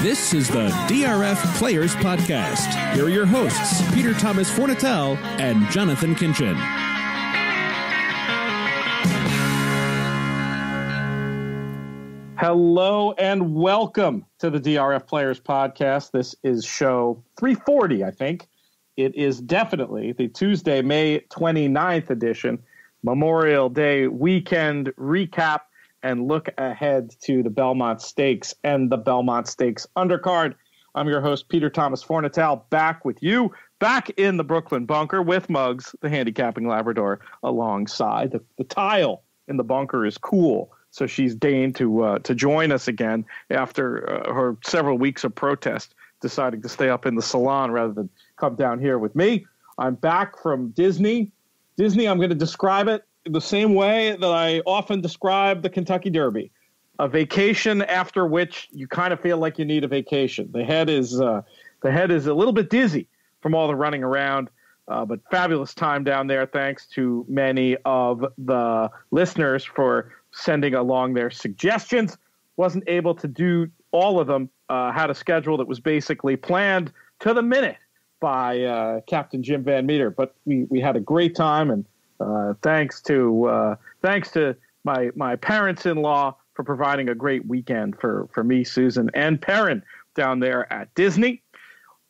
This is the DRF Players Podcast. Here are your hosts, Peter Thomas Fornatel and Jonathan Kinchin. Hello and welcome to the DRF Players Podcast. This is show 340, I think. It is definitely the Tuesday, May 29th edition, Memorial Day weekend recap and look ahead to the Belmont Stakes and the Belmont Stakes Undercard. I'm your host, Peter Thomas Fornatel, back with you, back in the Brooklyn bunker with Muggs, the handicapping Labrador, alongside. The tile in the bunker is cool, so she's deigned to join us again after her several weeks of protest, deciding to stay up in the salon rather than come down here with me. I'm back from Disney. Disney, I'm going to describe it the same way that I often describe the Kentucky Derby, a vacation after which you kind of feel like you need a vacation. The head is a little bit dizzy from all the running around, but fabulous time down there. Thanks to many of the listeners for sending along their suggestions. Wasn't able to do all of them. Had a schedule that was basically planned to the minute by Captain Jim Van Meter, but we had a great time, and thanks to my parents-in-law for providing a great weekend for me, Susan, and Perrin down there at Disney.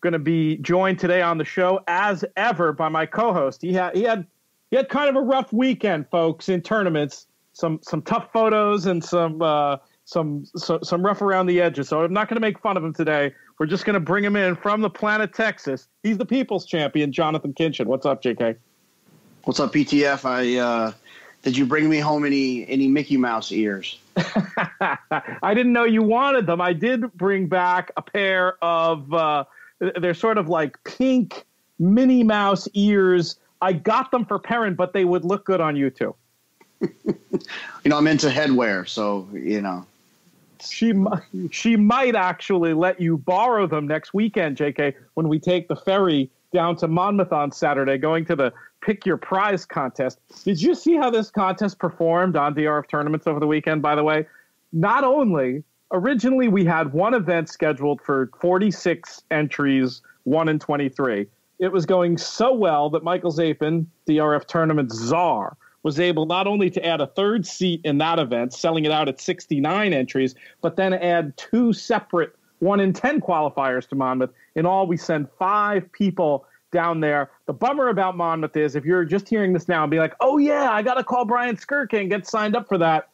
Going to be joined today on the show as ever by my co-host. He had kind of a rough weekend, folks, in tournaments. Some tough photos and some rough around the edges. So I'm not going to make fun of him today. We're just going to bring him in from the planet Texas. He's the people's champion, Jonathan Kinchin. What's up, JK? What's up, PTF? Did you bring me home any Mickey Mouse ears? I didn't know you wanted them. I did bring back a pair of they're sort of like pink Minnie Mouse ears. I got them for Perrin, but they would look good on you too. I'm into headwear, so she might actually let you borrow them next weekend, JK, when we take the ferry down to Monmouth on Saturday, going to the Pick Your Prize contest. Did you see how this contest performed on DRF tournaments over the weekend, by the way? Not only, originally we had one event scheduled for 46 entries, 1 in 23. It was going so well that Michael Zapin, DRF tournament czar, was able not only to add a third seat in that event, selling it out at 69 entries, but then add 2 separate 1 in 10 qualifiers to Monmouth. In all, we send 5 people down there. The bummer about Monmouth is if you're just hearing this now and be like, oh yeah, I got to call Brian Skirka and get signed up for that.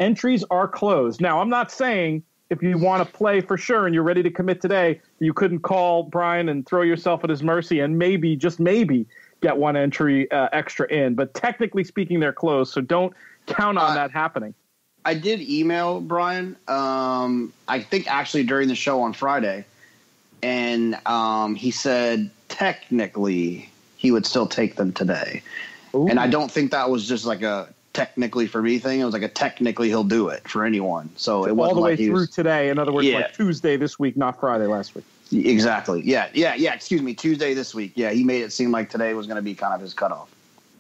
Entries are closed. Now, I'm not saying if you want to play for sure and you're ready to commit today, you couldn't call Brian and throw yourself at his mercy and maybe, just maybe, get 1 entry extra in. But technically speaking, they're closed, so don't count on that happening. I did email Brian, I think actually during the show on Friday, and he said technically he would still take them today. Ooh. And I don't think that was just like a technically for me thing. It was like a technically he'll do it for anyone. So it wasn't all the way like through today. In other words, like Tuesday this week, not Friday last week. Exactly. Yeah. Excuse me. Tuesday this week. Yeah. He made it seem like today was going to be kind of his cutoff.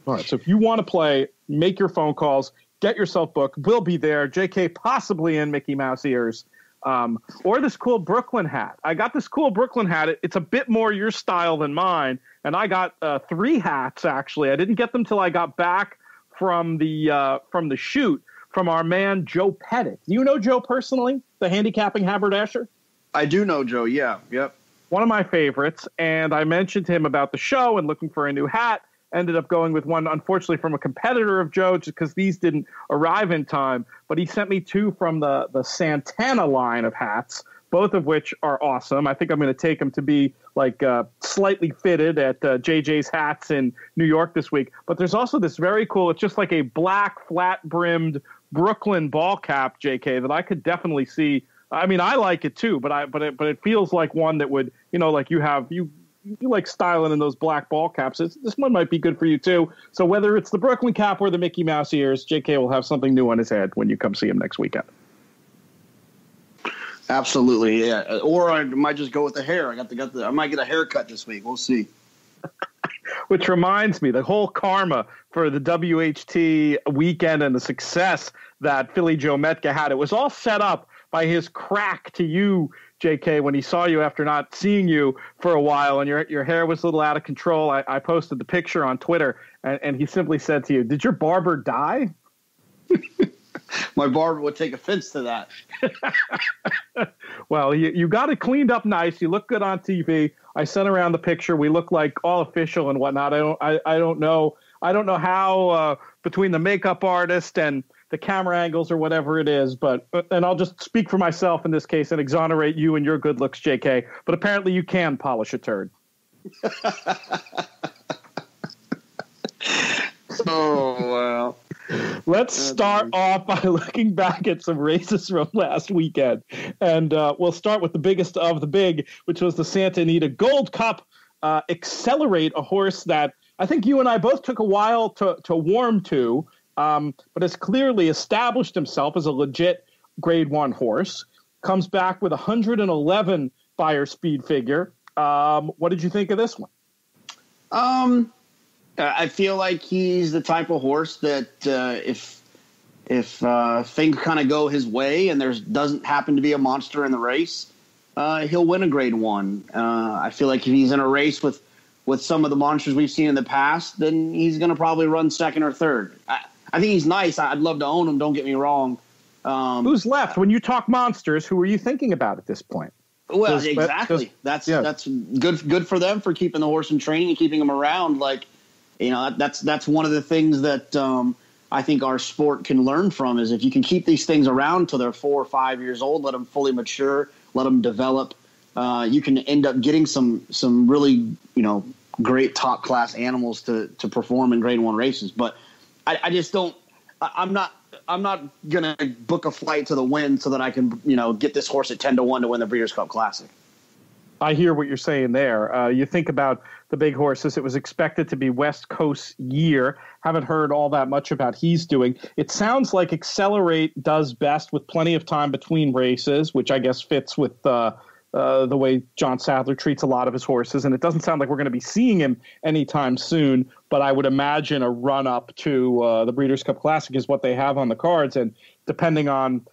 All right. So if you want to play, make your phone calls, get yourself booked. We'll be there. JK possibly in Mickey Mouse ears, or this cool Brooklyn hat. I got this cool Brooklyn hat. It's a bit more your style than mine. And I got 3 hats, actually. I didn't get them till I got back from the shoot from our man, Joe Pettit. Do you know Joe personally, the handicapping haberdasher? I do know Joe, yeah. Yep. One of my favorites, and I mentioned to him about the show and looking for a new hat. Ended up going with one, unfortunately, from a competitor of Joe, just because these didn't arrive in time. But he sent me 2 from the Santana line of hats, both of which are awesome. I think I'm going to take them to be like slightly fitted at JJ's Hats in New York this week. But there's also this very cool, it's just like a black, flat-brimmed Brooklyn ball cap, JK, that I could definitely see. I mean, I like it too, but it feels like one that would, like you like styling in those black ball caps. This one might be good for you too. So whether it's the Brooklyn cap or the Mickey Mouse ears, JK will have something new on his head when you come see him next weekend. Absolutely, yeah. Or I might just go with the hair. I might get a haircut this week. We'll see. Which reminds me, the whole karma for the WHT weekend and the success that Philly Joe Metka had, it was all set up by his crack to you, JK, when he saw you after not seeing you for a while, and your hair was a little out of control. I posted the picture on Twitter, and he simply said to you, "Did your barber die?" My barber would take offense to that. Well, you got it cleaned up nice. You look good on TV. I sent around the picture. We look like all official and whatnot. I don't know how between the makeup artist and the camera angles or whatever it is, and I'll just speak for myself in this case and exonerate you and your good looks, JK. But apparently you can polish a turd. Oh, wow. Let's start off by looking back at some races from last weekend. And we'll start with the biggest of the big, which was the Santa Anita Gold Cup. Accelerate, a horse that I think you and I both took a while to warm to, but has clearly established himself as a legit Grade 1 horse. Comes back with 111 Beyer speed figure. What did you think of this one? I feel like he's the type of horse that if things kind of go his way and there doesn't happen to be a monster in the race, he'll win a Grade 1. I feel like if he's in a race with some of the monsters we've seen in the past, then he's going to probably run second or third. I think he's nice. I'd love to own him. Don't get me wrong. Who's left? When you talk monsters, who are you thinking about at this point? Well, exactly. That's good for them for keeping the horse in training and keeping him around. Like, you know, that's one of the things that I think our sport can learn from is if you can keep these things around till they're 4 or 5 years old, let them fully mature, let them develop, you can end up getting some really, great top class animals to perform in Grade 1 races. But I just don't. I'm not gonna book a flight to the win so that I can get this horse at 10-1 to win the Breeders' Cup Classic. I hear what you're saying there. You think about the big horses. It was expected to be West Coast year. Haven't heard all that much about he's doing. It sounds like Accelerate does best with plenty of time between races, which I guess fits with the way John Sadler treats a lot of his horses. And it doesn't sound like we're going to be seeing him anytime soon, but I would imagine a run-up to the Breeders' Cup Classic is what they have on the cards. And depending on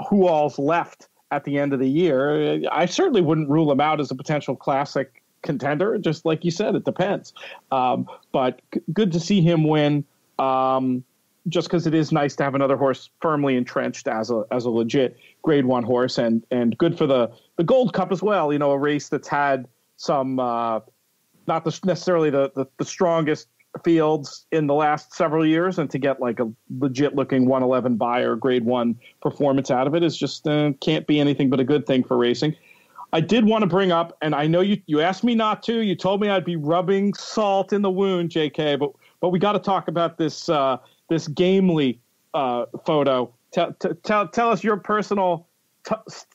who all's left at the end of the year, I certainly wouldn't rule him out as a potential classic contender. Just like you said, it depends. But good to see him win, just because it is nice to have another horse firmly entrenched as a legit Grade 1 horse, and good for the Gold Cup as well. A race that's had some not necessarily the strongest fields in the last several years, and to get like a legit looking 111 Beyer Grade 1 performance out of it is just can't be anything but a good thing for racing. I did want to bring up, and I know you asked me not to. You told me I'd be rubbing salt in the wound, JK, but we got to talk about this this Gamely photo. Tell us your personal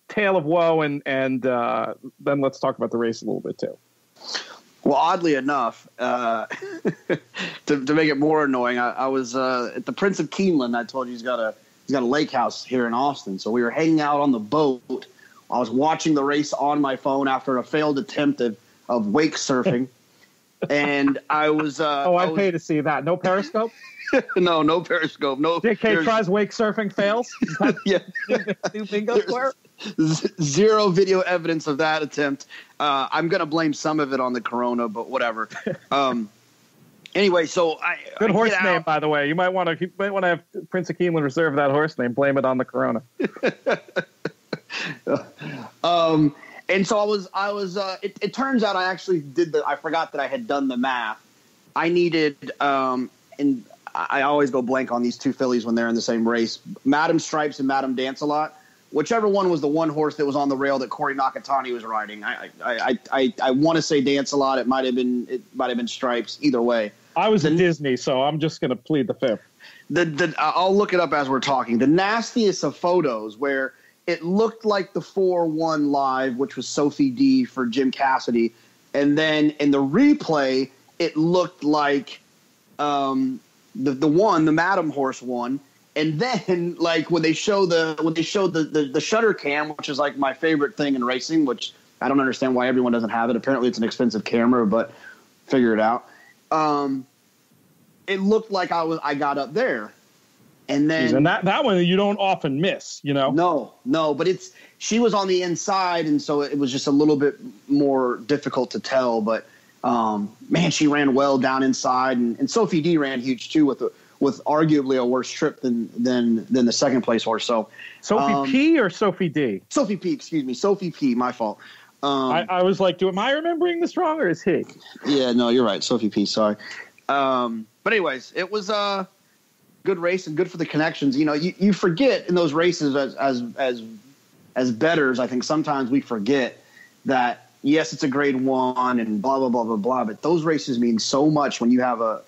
tale of woe, and then let's talk about the race a little bit too. Well, oddly enough, to make it more annoying, I was at the Prince of Keeneland. I told you he's got a lake house here in Austin. So we were hanging out on the boat. I was watching the race on my phone after a failed attempt of wake surfing, and I was. I pay to see that. No Periscope. No Periscope. No. JK tries wake surfing, fails. Yeah. New bingo square. Zero video evidence of that attempt. I'm going to blame some of it on the corona, but whatever. Anyway, so good horse name, by the way. You might want to have Prince of Keeneland reserve that horse name. Blame it on the corona. And so I was. It turns out I actually I forgot that I had done the math. I needed, and I always go blank on these two fillies when they're in the same race. Madam Stripes and Madam Dance-A-Lot. Whichever one was the one horse that was on the rail that Corey Nakatani was riding. I want to say Dance-A-Lot. It might have been Stripes. Either way, I was in Disney, so I'm just going to plead the fifth. I'll look it up as we're talking. The nastiest of photos where it looked like the 4-1 live, which was Sophie D for Jim Cassidy, and then in the replay it looked like the Madam horse won. And then, like when they showed the shutter cam, which is like my favorite thing in racing, which I don't understand why everyone doesn't have it. Apparently, it's an expensive camera, but figure it out. It looked like I got up there, And then and that one you don't often miss, you know? No, but she was on the inside, and so it was just a little bit more difficult to tell. But man, she ran well down inside, and Sophie D ran huge too with arguably a worse trip than the second place horse. So Sophie P or Sophie D? Sophie P, excuse me, Sophie P. My fault. I was like, am I remembering this wrong, or is he? Yeah, no, you're right, Sophie P. Sorry. But anyways, it was a good race and good for the connections. You know, you forget in those races as bettors. I think sometimes we forget that yes, it's a grade 1 and blah blah blah blah blah. But those races mean so much when you have a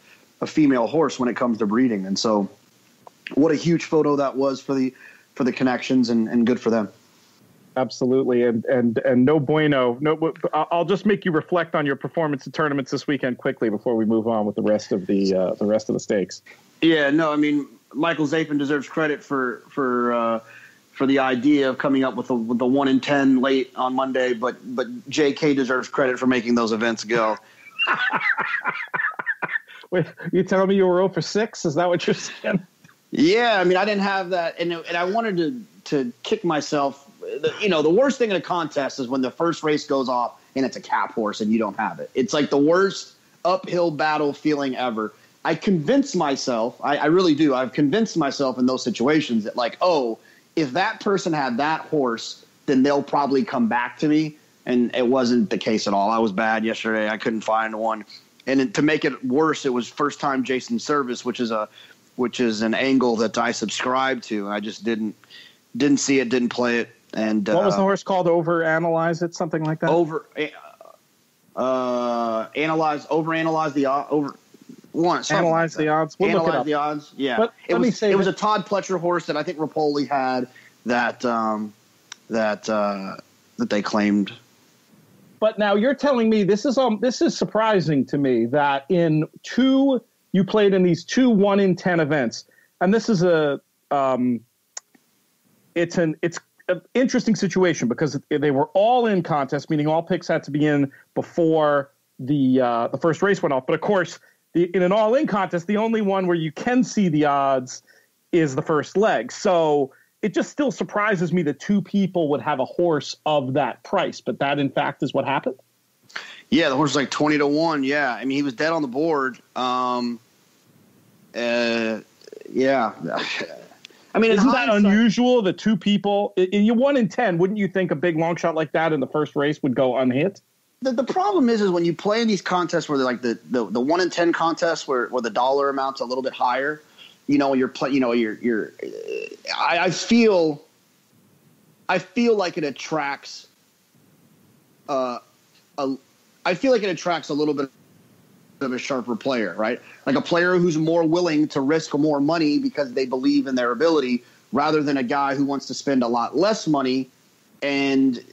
female horse when it comes to breeding. And so, what a huge photo that was for the connections and good for them. Absolutely, and no bueno. No, I'll just make you reflect on your performance in tournaments this weekend quickly before we move on with the rest of the stakes. Yeah, no, I mean Michael Zapin deserves credit for the idea of coming up with the 1 in 10 late on Monday, but JK deserves credit for making those events go. Wait, you telling me you were 0 for 6? Is that what you're saying? Yeah, I mean I didn't have that, and I wanted to kick myself. You know, the worst thing in a contest is when the first race goes off and it's a cap horse and you don't have it. It's like the worst uphill battle feeling ever. I convince myself, I really do. I've convinced myself in those situations that like, oh, if that person had that horse, then they'll probably come back to me. And it wasn't the case at all. I was bad yesterday. I couldn't find one. And to make it worse, it was first time Jason Service, which is an angle that I subscribe to. I just didn't see it, didn't play it. And what was the horse called? Overanalyze it, something like that. Overanalyze the odds. Analyze the odds. We'll look it up. The odds. Yeah, but it was a Todd Pletcher horse that I think Rapoli had that they claimed. But now you're telling me this is surprising to me that you played in these 2 1 in 10 events, and this is it's an interesting situation because they were all in contests, meaning all picks had to be in before the first race went off. But of course, in an all-in contest, the only one where you can see the odds is the first leg. So it just still surprises me that 2 people would have a horse of that price. But that, in fact, is what happened? Yeah, the horse was like 20 to 1. Yeah, I mean, he was dead on the board. Yeah. I mean, isn't that unusual that 2 people in your 1 in 10? Wouldn't you think a big long shot like that in the first race would go unhit? The problem is when you play in these contests where they're like the 1 in 10 contests where the dollar amount's a little bit higher. You know, I feel like it attracts. I feel like it attracts a little bit of a sharper player, right? Like a player who's more willing to risk more money because they believe in their ability, rather than a guy who wants to spend a lot less money and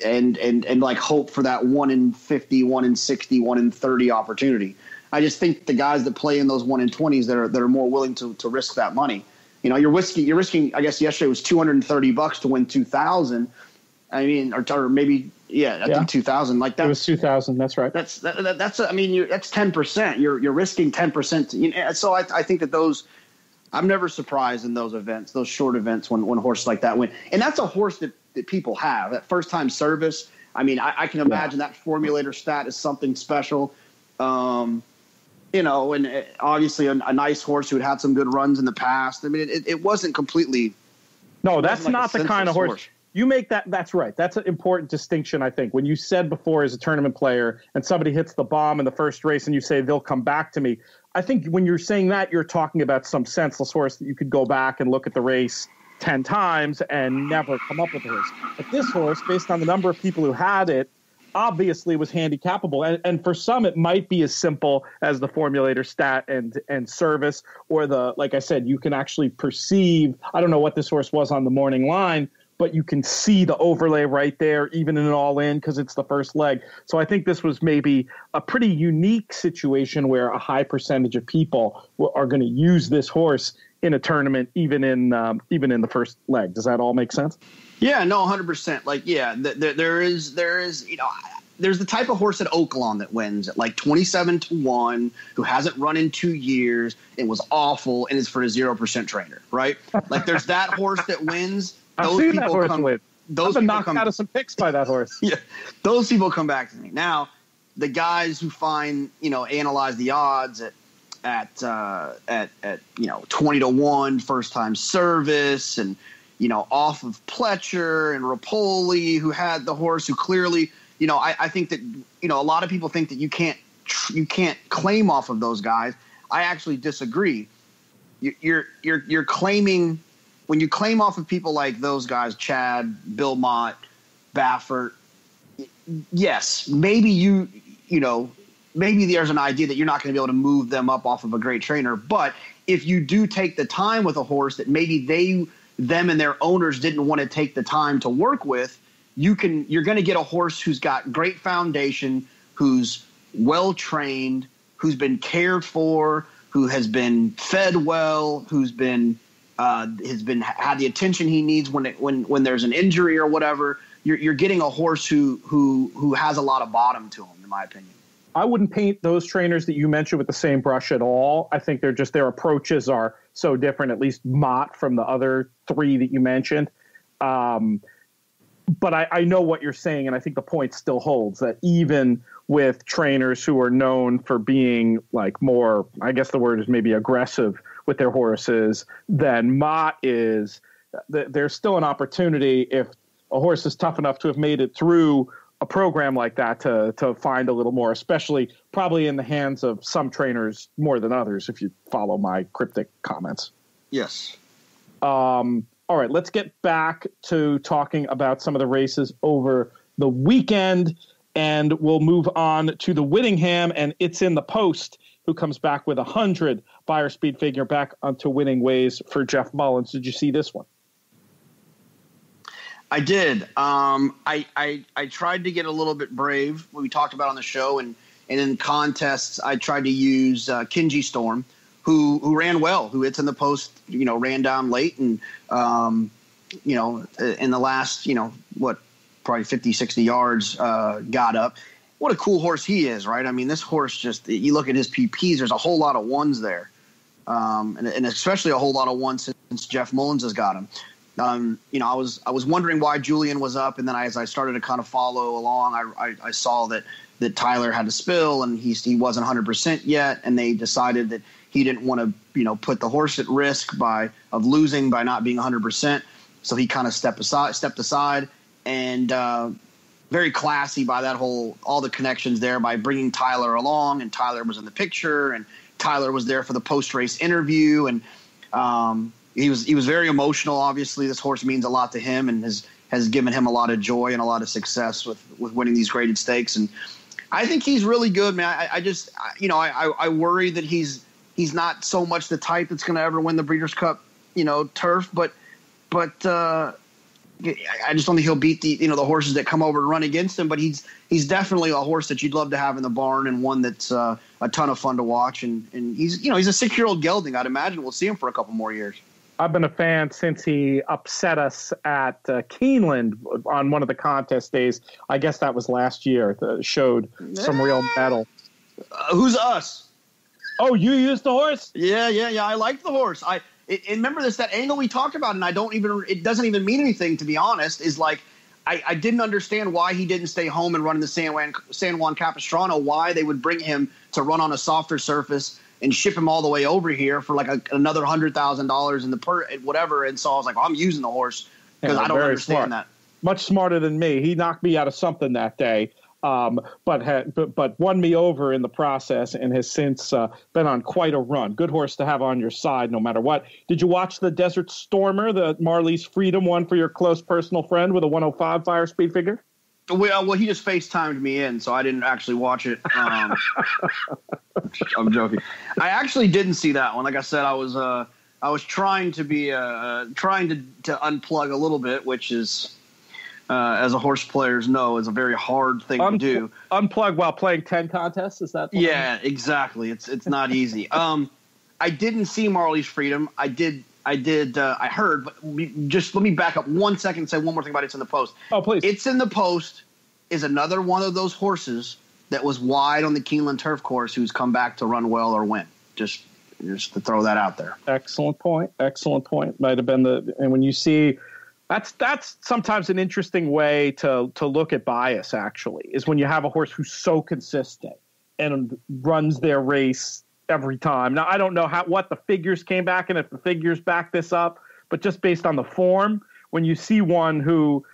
like hope for that 1 in 50, 1 in 60, 1 in 30 opportunity. I just think the guys that play in those 1 in 20s that are more willing to risk that money. You know, you're risking. I guess yesterday was $230 to win 2,000. I mean, or maybe. Yeah, I think 2,000. Like that. It was 2,000. That's right. That's. I mean, that's 10%. You're risking 10%. You know, so I think that those. I'm never surprised in those events, those short events, when horses like that win, and that's a horse that people have that first time service. I mean, I can imagine that formulator stat is something special. You know, and obviously a nice horse who had had some good runs in the past. I mean, it wasn't completely. No, that's not the kind of horse. You make that. That's right. That's an important distinction, I think. When you said before as a tournament player and somebody hits the bomb in the first race and you say they'll come back to me, I think when you're saying that, you're talking about some senseless horse that you could go back and look at the race 10 times and never come up with a horse. But this horse, based on the number of people who had it, obviously was handicapable. And for some, it might be as simple as the formulator stat and service, or like I said, you can actually perceive, I don't know what this horse was on the morning line, but you can see the overlay right there, even in an all-in, because it's the first leg. So I think this was maybe a pretty unique situation where a high percentage of people are going to use this horse in a tournament, even in the first leg. Does that all make sense? Yeah, no, 100%. Like, yeah, there is, you know, there's the type of horse at Oaklawn that wins at like 27-1, who hasn't run in 2 years and was awful and is for a 0% trainer, right? Like there's that horse that wins. I've seen that horse win. I've been knocked out of some picks by that horse. Yeah, those people come back to me. Now, the guys who analyze the odds at 20-1 first time service, and off of Pletcher and Rapoli, who had the horse, who clearly, I think that a lot of people think that you can't claim off of those guys. I actually disagree. You're claiming. When you claim off of people like those guys, Chad, Belmont, Baffert, yes, maybe maybe there's an idea that you're not going to be able to move them up off of a great trainer. But if you do take the time with a horse that maybe them and their owners didn't want to take the time to work with, you're going to get a horse who's got great foundation, who's well trained, who's been cared for, who has been fed well, who's been had the attention he needs when there's an injury or whatever. You're getting a horse who has a lot of bottom to him, in my opinion. I wouldn't paint those trainers that you mentioned with the same brush at all. I think their approaches are so different, at least Mott from the other three that you mentioned. But I know what you're saying, and I think the point still holds that even with trainers who are known for being like more, I guess the word is maybe aggressive with their horses than Mott is, there's still an opportunity if a horse is tough enough to have made it through a program like that to find a little more, especially probably in the hands of some trainers more than others, if you follow my cryptic comments. Yes. All right, let's get back to talking about some of the races over the weekend, and we'll move on to the Whittingham, and It's in the Post, who comes back with 100 buyer speed figure back onto winning ways for Jeff Mullins. Did you see this one? I did. I tried to get a little bit brave. We talked about on the show, and in contests, I tried to use Kinji Storm, who ran well, who It's in the Post, ran down late, and in the last, probably 50, 60 yards, got up. What a cool horse he is, right? I mean, this horse just, you look at his PPs, there's a whole lot of ones there. And especially a whole lot of ones since Jeff Mullins has got him. I was wondering why Julian was up, and then as I started to kind of follow along, I saw that Tyler had a spill and he wasn't 100% yet, and they decided that he didn't want to put the horse at risk of losing by not being 100%. So he kind of stepped aside, and very classy by all the connections there by bringing Tyler along, and Tyler was in the picture, and Tyler was there for the post-race interview, and he was very emotional. Obviously, this horse means a lot to him and has given him a lot of joy and a lot of success with winning these graded stakes. And I think he's really good, man. I worry that he's not so much the type that's going to ever win the Breeders' Cup, turf, but I just don't think he'll beat the horses that come over to run against him. But he's definitely a horse that you'd love to have in the barn, and one that's a ton of fun to watch. And he's a 6-year-old gelding. I'd imagine we'll see him for a couple more years. I've been a fan since he upset us at Keeneland on one of the contest days. I guess that was last year. Showed some real mettle. Who's us? Oh, you used the horse? Yeah. I liked the horse. Remember that angle we talked about, and it doesn't even mean anything, to be honest, is like, I didn't understand why he didn't stay home and run in the San Juan Capistrano, why they would bring him to run on a softer surface and ship him all the way over here for like another $100,000 in the whatever. And so I was like, I'm using the horse because I don't understand that. Much smarter than me. He knocked me out of something that day, but won me over in the process, and has since been on quite a run. Good horse to have on your side no matter what. Did you watch the Desert Stormer, the Marley's Freedom one for your close personal friend with a 105 fire speed figure? Well, he just FaceTimed me in, so I didn't actually watch it. I'm joking. I actually didn't see that one. Like I said, I was trying to unplug a little bit, which is, as a horse players know, is a very hard thing to do. Unplug while playing 10 contests? Is that? Yeah, exactly. It's not easy. I didn't see Marley's Freedom. I heard, but just let me back up 1 second and say one more thing about It's in the Post. Oh, please. It's in the Post is another one of those horses that was wide on the Keeneland turf course who's come back to run well or win. Just to throw that out there. Excellent point. Might have been and when you see, that's sometimes an interesting way to look at bias, actually, is when you have a horse who's so consistent and runs their race every time. Now, I don't know what the figures came back and if the figures back this up, but just based on the form, when you see one who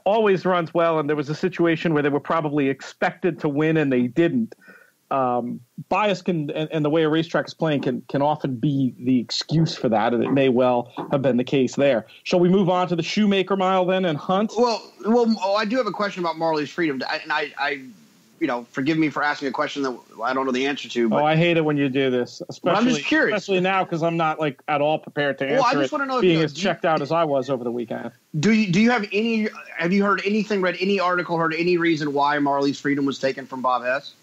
always runs well, and there was a situation where they were probably expected to win and they didn't, bias can and the way a racetrack is playing can often be the excuse for that, and it may well have been the case there. Shall we move on to the Shoemaker Mile then and Hunt? Well, I do have a question about Marley's Freedom, and I forgive me for asking a question that I don't know the answer to. But I hate it when you do this, especially. I'm just curious, especially now because I'm not at all prepared to answer. I just want to know, being as checked out as I was over the weekend. Do you have any? Have you heard anything? Read any article? Heard any reason why Marley's Freedom was taken from Bob Hess?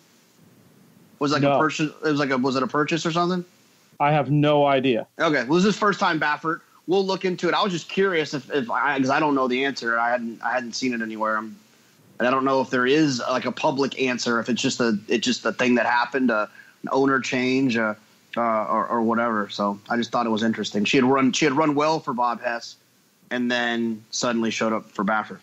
Was it a purchase? Was it a purchase or something? I have no idea. Okay, well, this is his first time Baffert. We'll look into it. I was just curious because I don't know the answer. I hadn't seen it anywhere. And I don't know if there is a public answer. If it's just a thing that happened, an owner change, or whatever. So I just thought it was interesting. She had run well for Bob Hess, and then suddenly showed up for Baffert.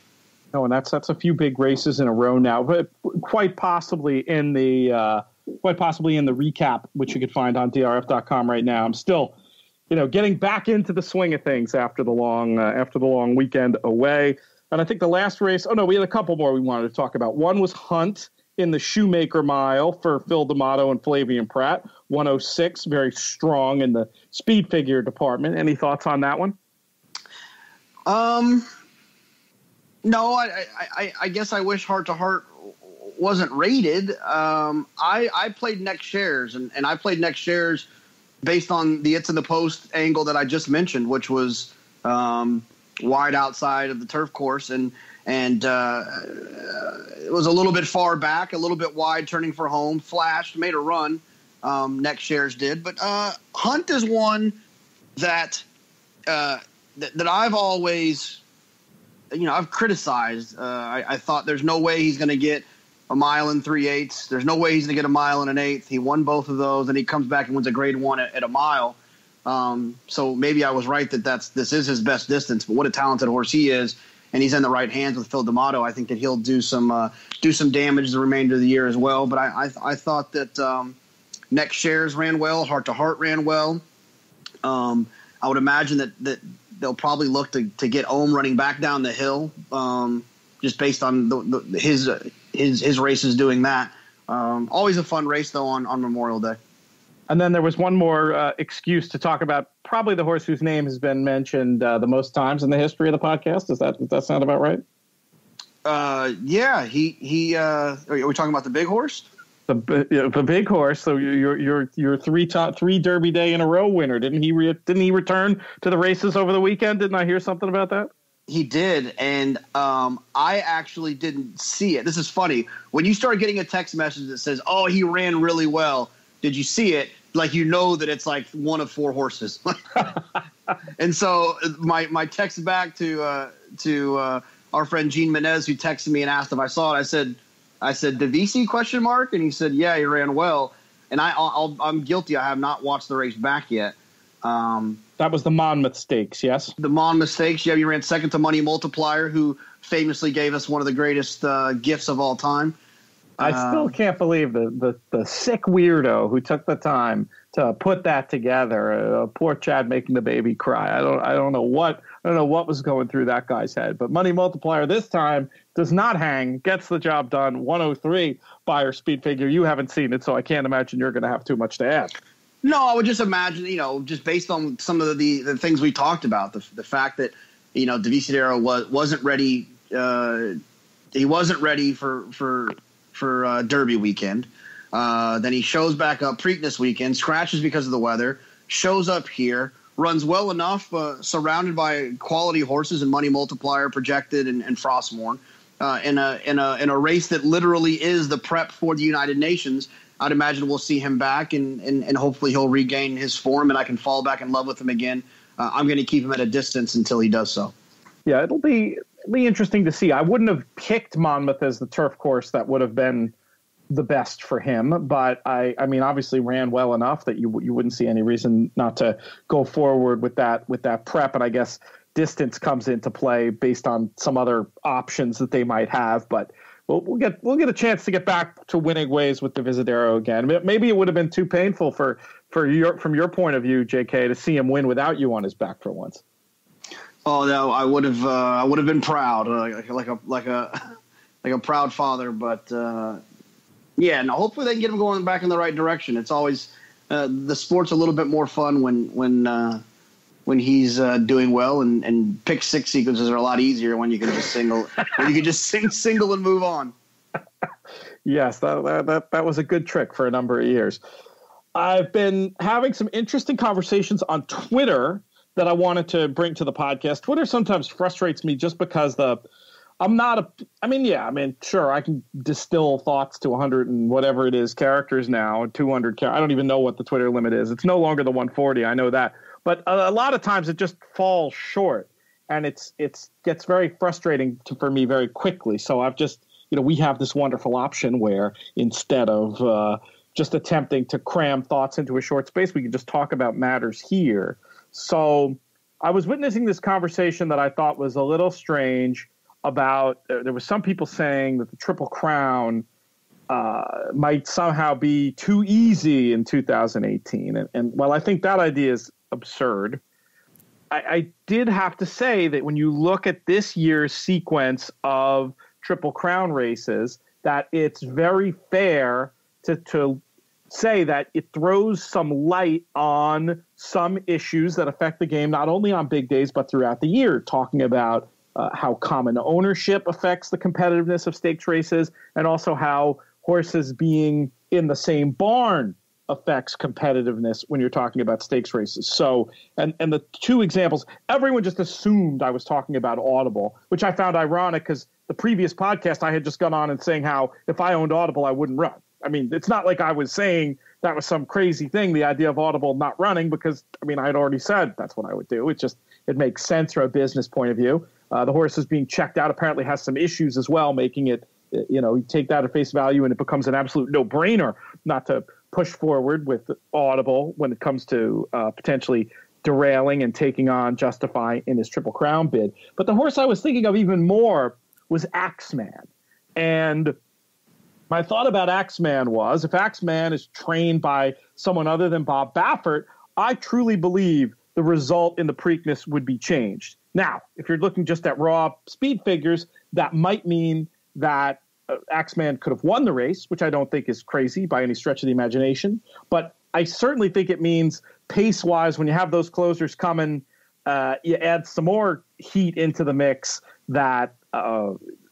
Oh, and that's a few big races in a row now, but quite possibly in the recap, which you could find on DRF.com right now. I'm still, getting back into the swing of things after the long weekend away. And I think the last race, we had a couple more we wanted to talk about. One was Hunt in the Shoemaker Mile for Phil D'Amato and Flavian Pratt, 106, very strong in the speed figure department. Any thoughts on that one? No, I guess I wish Heart to Heart wasn't rated. I played next shares, and I played next shares based on the It's in the Post angle that I just mentioned, which was wide outside of the turf course, and it was a little bit far back, a little bit wide, turning for home, flashed, made a run. Next shares did, but Hunt is one that I've always, I've criticized. I thought there's no way he's going to get a mile and 3/8. There's no way he's going to get a mile and an eighth. He won both of those, and he comes back and wins a grade 1 at a mile. So maybe I was right that this is his best distance. But what a talented horse he is, and he's in the right hands with Phil D'Amato. I think that he'll do some damage the remainder of the year as well. But I thought that Next Shares ran well, Heart to Heart ran well. I would imagine that they'll probably look to get Ohm running back down the hill, just based on his races doing that. Always a fun race though on Memorial Day. And then there was one more excuse to talk about, probably the horse whose name has been mentioned the most times in the history of the podcast. Does that sound about right? Yeah. He. Are we talking about the big horse? The big horse. So your three Derby Day in a row winner. Didn't he return to the races over the weekend? Didn't I hear something about that? He did, and I actually didn't see it. This is funny. When you start getting a text message that says, "Oh, he ran really well," did you see it? That it's like one of 4 horses. And so my text back to our friend Gene Menez, who texted me and asked if I saw it. I said Divisi ? And he said, yeah, he ran well. And I'm guilty. I have not watched the race back yet. That was the Monmouth Stakes, yes? The Monmouth Stakes. Yeah, he ran second to Money Multiplier, who famously gave us one of the greatest gifts of all time. I still can't believe the sick weirdo who took the time to put that together. Poor Chad making the baby cry. I don't know what was going through that guy's head. But Money Multiplier this time does not hang, gets the job done. 103 Buyer speed figure. You haven't seen it, so I can't imagine you're going to have too much to add. No, I would just imagine, just based on some of the things we talked about, the fact that Divisadero wasn't ready. He wasn't ready for Derby weekend. Then he shows back up Preakness weekend, scratches because of the weather, shows up here, runs well enough, surrounded by quality horses and Money Multiplier, Projected, and Frostmorn, in a race that literally is the prep for the United Nations. I'd imagine we'll see him back, and hopefully he'll regain his form, and I can fall back in love with him again. I'm going to keep him at a distance until he does so. Yeah, it'll be be interesting to see. I wouldn't have picked Monmouth as the turf course that would have been the best for him, but I mean, obviously ran well enough that you wouldn't see any reason not to go forward with that prep. And I guess distance comes into play based on some other options that they might have. But we'll get a chance to get back to winning ways with the Visadero again. Maybe it would have been too painful from your point of view, JK, to see him win without you on his back for once. Oh no, I would have been proud, like a proud father. But yeah, no. Hopefully they can get him going back in the right direction. It's always the sport's a little bit more fun when he's doing well, and pick six sequences are a lot easier when you can just single. When you can just single and move on. Yes, that was a good trick for a number of years. I've been having some interesting conversations on Twitter that I wanted to bring to the podcast. Twitter sometimes frustrates me just because sure, I can distill thoughts to 100 and whatever it is characters now, 200. I don't even know what the Twitter limit is. It's no longer the 140. I know that. But a lot of times it just falls short, and it gets very frustrating for me very quickly. So I've just, we have this wonderful option where instead of just attempting to cram thoughts into a short space, we can just talk about matters here. So I was witnessing this conversation that I thought was a little strange about there was some people saying that the Triple Crown might somehow be too easy in 2018. And while I think that idea is absurd, I did have to say that when you look at this year's sequence of Triple Crown races, that it's very fair to say that it throws some light on some issues that affect the game, not only on big days, but throughout the year, talking about how common ownership affects the competitiveness of stakes races, and also how horses being in the same barn affects competitiveness when you're talking about stakes races. So, and the two examples, everyone just assumed I was talking about Audible, which I found ironic because the previous podcast I had just gone on and saying how if I owned Audible, I wouldn't run. I mean, it's not like I was saying that was some crazy thing, the idea of Audible not running, because, I mean, I had already said that's what I would do. It makes sense from a business point of view. The horse is being checked out apparently has some issues as well, making it, you take that at face value and it becomes an absolute no-brainer not to push forward with Audible when it comes to potentially derailing and taking on Justify in his Triple Crown bid. But the horse I was thinking of even more was Axeman. And my thought about Axeman was, if Axeman is trained by someone other than Bob Baffert, I truly believe the result in the Preakness would be changed. Now, if you're looking just at raw speed figures, that might mean that Axeman could have won the race, which I don't think is crazy by any stretch of the imagination. But I certainly think it means pace-wise, when you have those closers coming, you add some more heat into the mix that,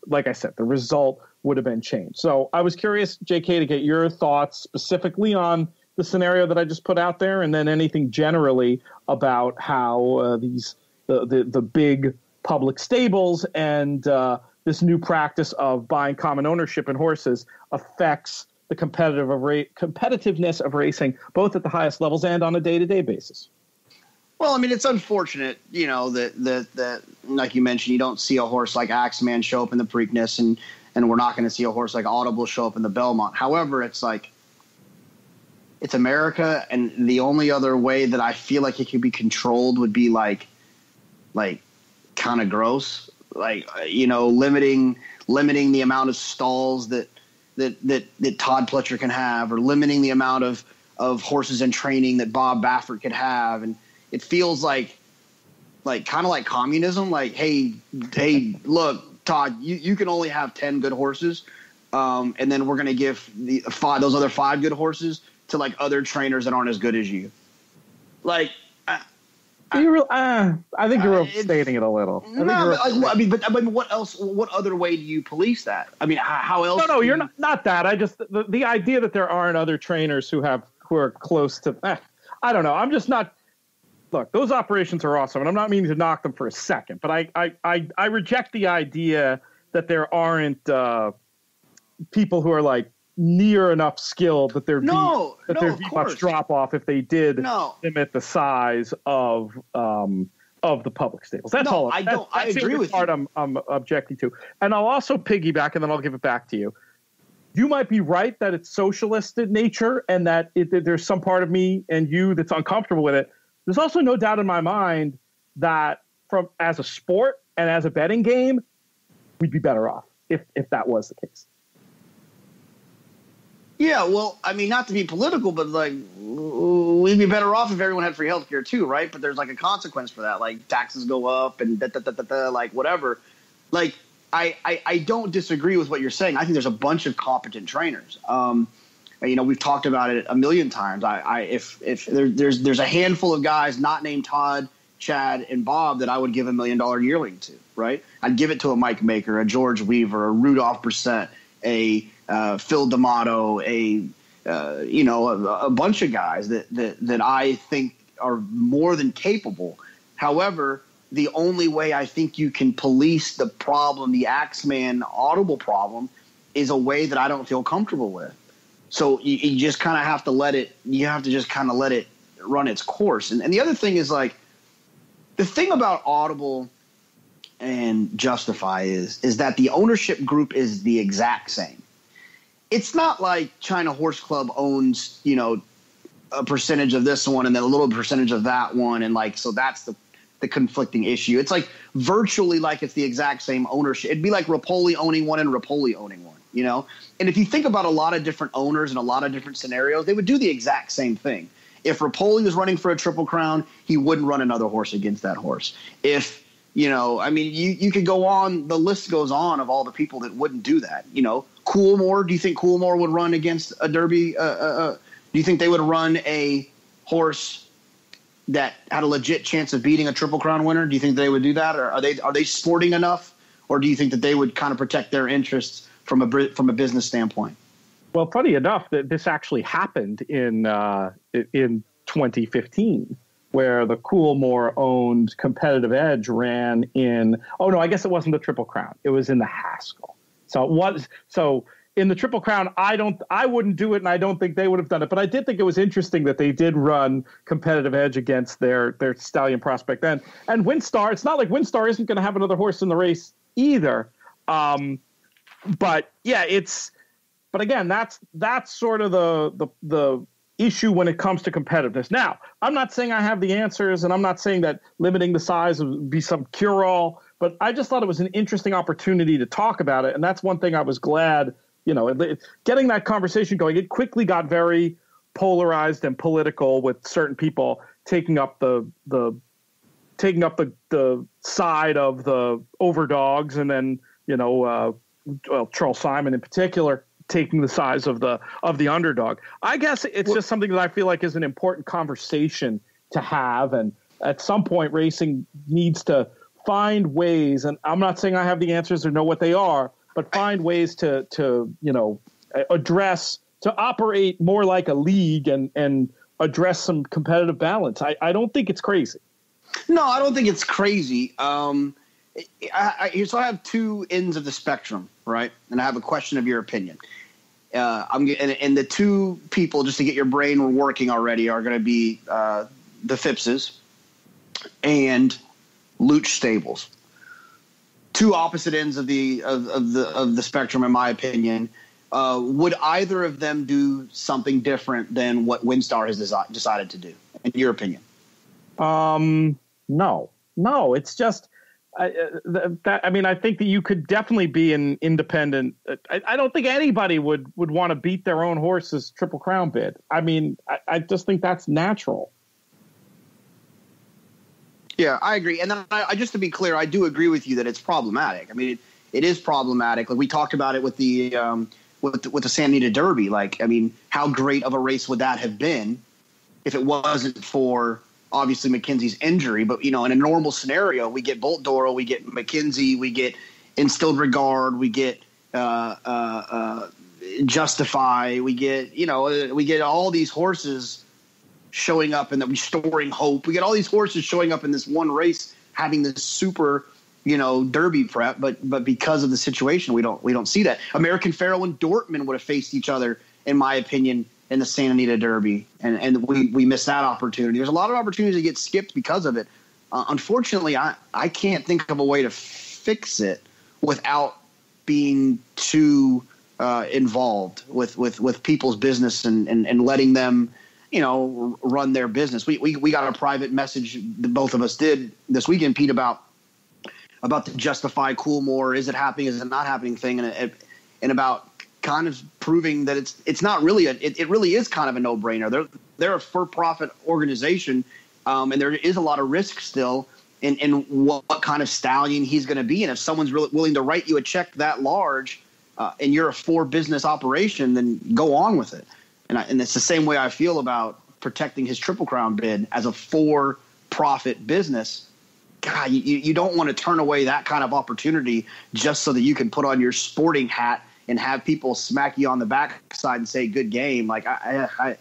like I said, the result would have been changed. So I was curious, JK, to get your thoughts specifically on the scenario that I just put out there, and then anything generally about how the big public stables and this new practice of buying common ownership in horses affects the competitiveness of racing, both at the highest levels and on a day-to-day basis. Well, I mean, it's unfortunate, that like you mentioned, you don't see a horse like Axeman show up in the Preakness, and we're not going to see a horse like Audible show up in the Belmont. However, it's America, and the only other way that I feel like it could be controlled would be like kind of gross, limiting the amount of stalls that Todd Pletcher can have, or limiting the amount of horses in training that Bob Baffert could have. And it feels like kind of like communism. Like, hey, look, Todd, you can only have 10 good horses, and then we're going to give those other 5 good horses to like other trainers that aren't as good as you. Like, I think you're overstating it a little. But what else? What other way do you police that? I mean, how else? No, you're not that. I just the idea that there aren't other trainers who are close to. I don't know. I'm just not. Look, those operations are awesome, and I'm not meaning to knock them for a second, but I reject the idea that there aren't people who are like near enough skilled that there'd be much drop off if they did limit the size of of the public stables. That's all. I agree with part you. I'm objecting to. And I'll also piggyback, and then I'll give it back to you. You might be right that it's socialist in nature and that there's some part of me and you that's uncomfortable with it. There's also no doubt in my mind that as a sport and as a betting game, we'd be better off if that was the case. Yeah, well, I mean, not to be political, but like we'd be better off if everyone had free healthcare too, right? But there's like a consequence for that, like taxes go up and like whatever. Like I don't disagree with what you're saying. I think there's a bunch of competent trainers. We've talked about it a million times. If there's a handful of guys not named Todd, Chad, and Bob that I would give $1 million yearling to, right? I'd give it to a Mike Maker, a George Weaver, a Rudolph Brissett, a Phil D'Amato, a bunch of guys that I think are more than capable. However, the only way I think you can police the problem, the Axeman audible problem, is a way that I don't feel comfortable with. So you just kind of have to let it run its course. And the other thing is, like, the thing about Audible and Justify is that the ownership group is the exact same. It's not like China Horse Club owns, a percentage of this one and then a little percentage of that one. And like, so that's the conflicting issue. It's like virtually like it's the exact same ownership. It'd be like Rapoli owning one and Rapoli owning one, And if you think about a lot of different owners and a lot of different scenarios, they would do the exact same thing. If Rapoli was running for a Triple Crown, he wouldn't run another horse against that horse. If, you could go on, the list goes on of all the people that wouldn't do that. Coolmore, do you think Coolmore would run against a Derby? Do you think they would run a horse that had a legit chance of beating a Triple Crown winner? Do you think they would do that? Or are they sporting enough? Or do you think that they would kind of protect their interests from a business standpoint? Well, funny enough, that this actually happened in 2015, where the Coolmore owned Competitive Edge ran in. Oh no, I guess it wasn't the Triple Crown. It was in the Haskell. So in the Triple Crown, I wouldn't do it, and I don't think they would have done it. But I did think it was interesting that they did run Competitive Edge against their stallion prospect then. And Windstar, it's not like Windstar isn't going to have another horse in the race either. But yeah, but again, that's sort of the issue when it comes to competitiveness. Now, I'm not saying I have the answers, and I'm not saying that limiting the size would be some cure-all, but I just thought it was an interesting opportunity to talk about it. And that's one thing I was glad, getting that conversation going. It quickly got very polarized and political, with certain people taking up the side of the overdogs, and then, Charles Simon in particular taking the size of the underdog. I guess it's just something that I feel like is an important conversation to have. And at some point, racing needs to find ways, and I'm not saying I have the answers or know what they are, but find ways to address, to operate more like a league and address some competitive balance. I don't think it's crazy. No, I don't think it's crazy. So I have two ends of the spectrum, right? And I have a question of your opinion. And the two people, just to get your brain working already, are going to be the Phippses and Luch Stables. Two opposite ends of the spectrum, in my opinion. Would either of them do something different than what Windstar has decided to do, in your opinion? No. It's just. I think that you could definitely be an independent. I don't think anybody would want to beat their own horse's Triple Crown bid. I just think that's natural. Yeah, I agree. And then I just to be clear, I do agree with you that it's problematic. It is problematic. Like we talked about it with the with the Santa Anita Derby. How great of a race would that have been if it wasn't for obviously McKenzie's injury? But, in a normal scenario, we get Bolt Doro, we get McKenzie, we get Instilled Regard, we get Justify, we get all these horses showing up, and the Restoring Hope. We get all these horses showing up in this one race, having this super, Derby prep. But because of the situation, we don't see that. American Pharoah and Dortmund would have faced each other, in my opinion, in the Santa Anita Derby, and we missed that opportunity. There's a lot of opportunities that get skipped because of it. Unfortunately, I can't think of a way to fix it without being too involved with people's business and letting them, run their business. We got a private message that both of us did this weekend, Pete, about the justify Coolmore, is it happening, is it not happening thing, and about kind of proving that it's not really it really is kind of a no-brainer. They're a for-profit organization, and there is a lot of risk still in what kind of stallion he's going to be. And if someone's really willing to write you a check that large, and you're a for-business operation, then go on with it. And it's the same way I feel about protecting his Triple Crown bid as a for-profit business. God, you don't want to turn away that kind of opportunity just so that you can put on your sporting hat and have people smack you on the backside and say good game. Like I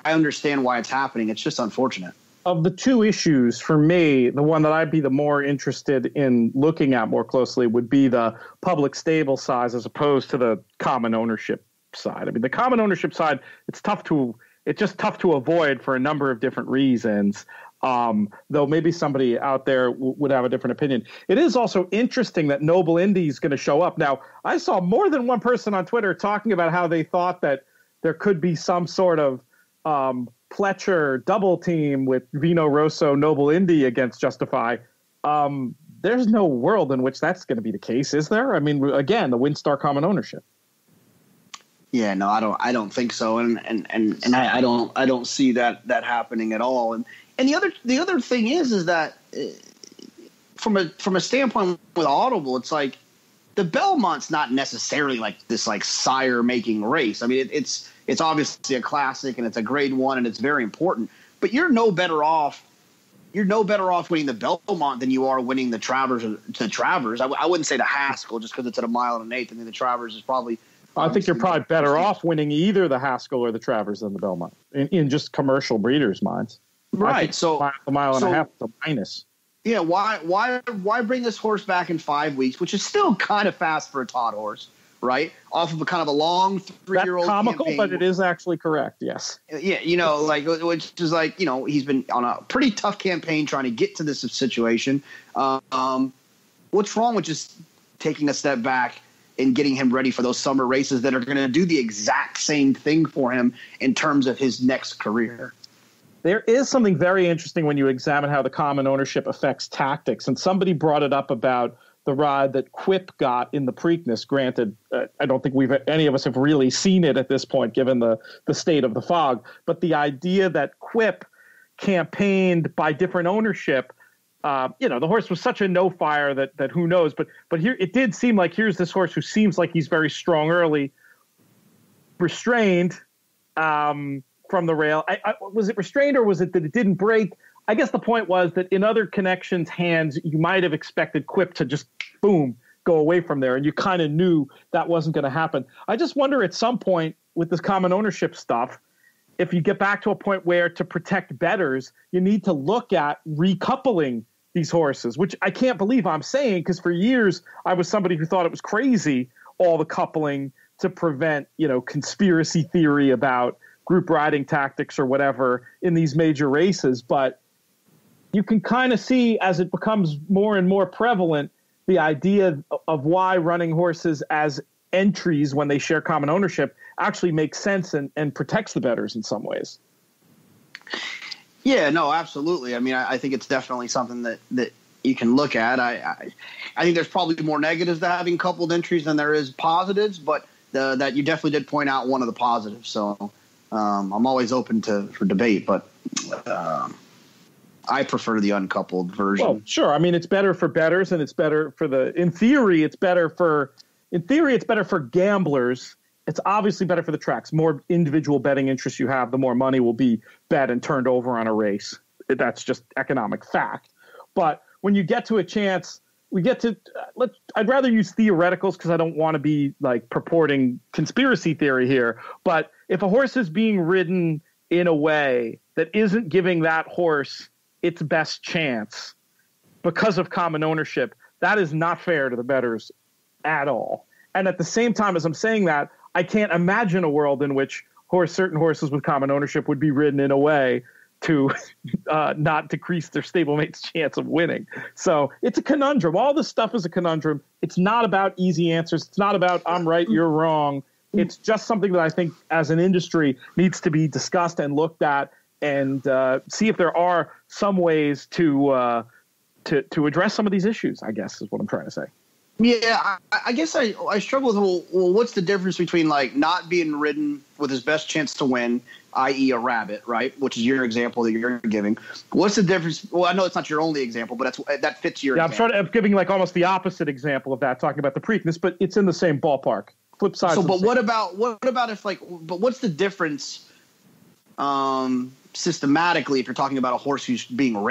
understand why it's happening. It's just unfortunate. Of the two issues, for me, the one that I'd be the more interested in looking at more closely would be the public stable size as opposed to the common ownership side. I mean, the common ownership side, it's just tough to avoid for a number of different reasons. Though maybe somebody out there would have a different opinion. It is also interesting that Noble Indy is going to show up. Now, I saw more than one person on Twitter talking about how they thought that there could be some sort of Pletcher double team with Vino Rosso, Noble Indy against Justify. There's no world in which that's going to be the case, is there? I mean, again, the WinStar common ownership. Yeah, no, I don't think so, and I don't see that happening at all. And the other thing is that from a standpoint with Audible, it's like the Belmont's not necessarily like this like sire making race. I mean, it's obviously a classic and it's a grade one and it's very important. But you're no better off winning the Belmont than you are winning the Travers. I wouldn't say the Haskell just because it's at 1 1/8 miles. I think the Travers is probably. I think you're probably better off winning either the Haskell or the Travers than the Belmont in just commercial breeders' minds. Right. So a mile and a half is a minus. Yeah. Why bring this horse back in 5 weeks, which is still kind of fast for a Todd horse, right? Off of a kind of a long 3-year-old. That's comical, campaign. But it is actually correct. Yes. Yeah. Which is like, he's been on a pretty tough campaign trying to get to this situation. What's wrong with just taking a step back and getting him ready for those summer races that are going to do the exact same thing for him in terms of his next career? There is something very interesting when you examine how the common ownership affects tactics. And somebody brought it up about the ride that Quip got in the Preakness. Granted, I don't think any of us have really seen it at this point, given the state of the fog. But the idea that Quip campaigned by different ownership, the horse was such a no-fire that who knows. But here it did seem like here's this horse who seems like he's very strong early, restrained from the rail. Was it restrained or was it that it didn't break? I guess the point was that in other connections' hands, you might have expected Quip to just, boom, go away from there. And you kind of knew that wasn't going to happen. I just wonder at some point with this common ownership stuff, if you get back to a point where to protect bettors, you need to look at recoupling these horses, which I can't believe I'm saying because for years I was somebody who thought it was crazy, all the coupling to prevent, conspiracy theory about group riding tactics or whatever in these major races. But you can kind of see as it becomes more and more prevalent, the idea of why running horses as entries when they share common ownership actually makes sense and protects the bettors in some ways. Yeah, no, absolutely. I mean, I think it's definitely something that you can look at. I think there's probably more negatives to having coupled entries than there is positives, but that you definitely did point out one of the positives. So I'm always open for debate, but I prefer the uncoupled version. Well, sure. I mean, it's better for bettors and it's better for in theory, it's better for gamblers. It's obviously better for the tracks. More individual betting interests you have, the more money will be bet and turned over on a race. That's just economic fact. But when you get to a chance, I'd rather use theoreticals because I don't want to be like purporting conspiracy theory here. But if a horse is being ridden in a way that isn't giving that horse its best chance because of common ownership, that is not fair to the bettors at all. And at the same time as I'm saying that, I can't imagine a world in which certain horses with common ownership would be ridden in a way to not decrease their stablemate's chance of winning. So it's a conundrum. All this stuff is a conundrum. It's not about easy answers. It's not about I'm right, you're wrong. It's just something that I think as an industry needs to be discussed and looked at and see if there are some ways to address some of these issues, I guess is what I'm trying to say. Yeah, I guess I struggle with, well, what's the difference between like not being ridden with his best chance to win, i.e. a rabbit, right? Which is your example that you're giving. What's the difference? Well, I know it's not your only example, but that fits your example. I'm giving like almost the opposite example of that, talking about the Preakness, but it's in the same ballpark. Flip side. So, but what about if like, but what's the difference systematically if you're talking about a horse who's being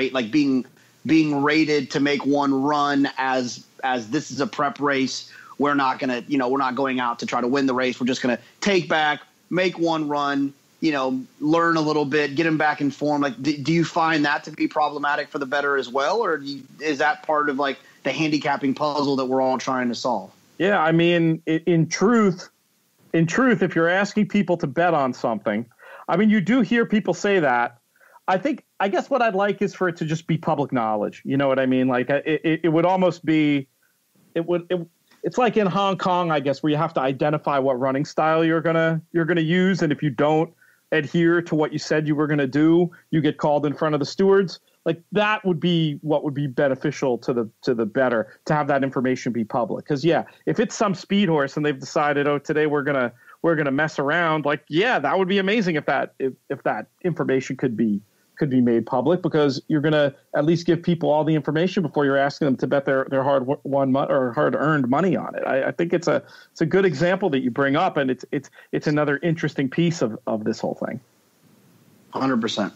being rated to make one run as this is a prep race. We're not going out to try to win the race. We're just going to take back, make one run, learn a little bit, get him back in form. Like, do you find that to be problematic for the bettor as well? Or is that part of like the handicapping puzzle that we're all trying to solve? Yeah. I mean, in truth, if you're asking people to bet on something, I mean, you do hear people say that. I guess what I'd like is for it to just be public knowledge. You know what I mean? Like it would almost be, it's like in Hong Kong, I guess, where you have to identify what running style you're gonna use, and if you don't adhere to what you said you were gonna do, you get called in front of the stewards. Like that would be what would be beneficial to the bettor, to have that information be public. Because if it's some speed horse and they've decided, today we're gonna mess around, like that would be amazing if that information could be made public, because you're going to at least give people all the information before you're asking them to bet their hard-won or hard-earned money on it. I think it's a good example that you bring up, and it's another interesting piece of this whole thing. 100%.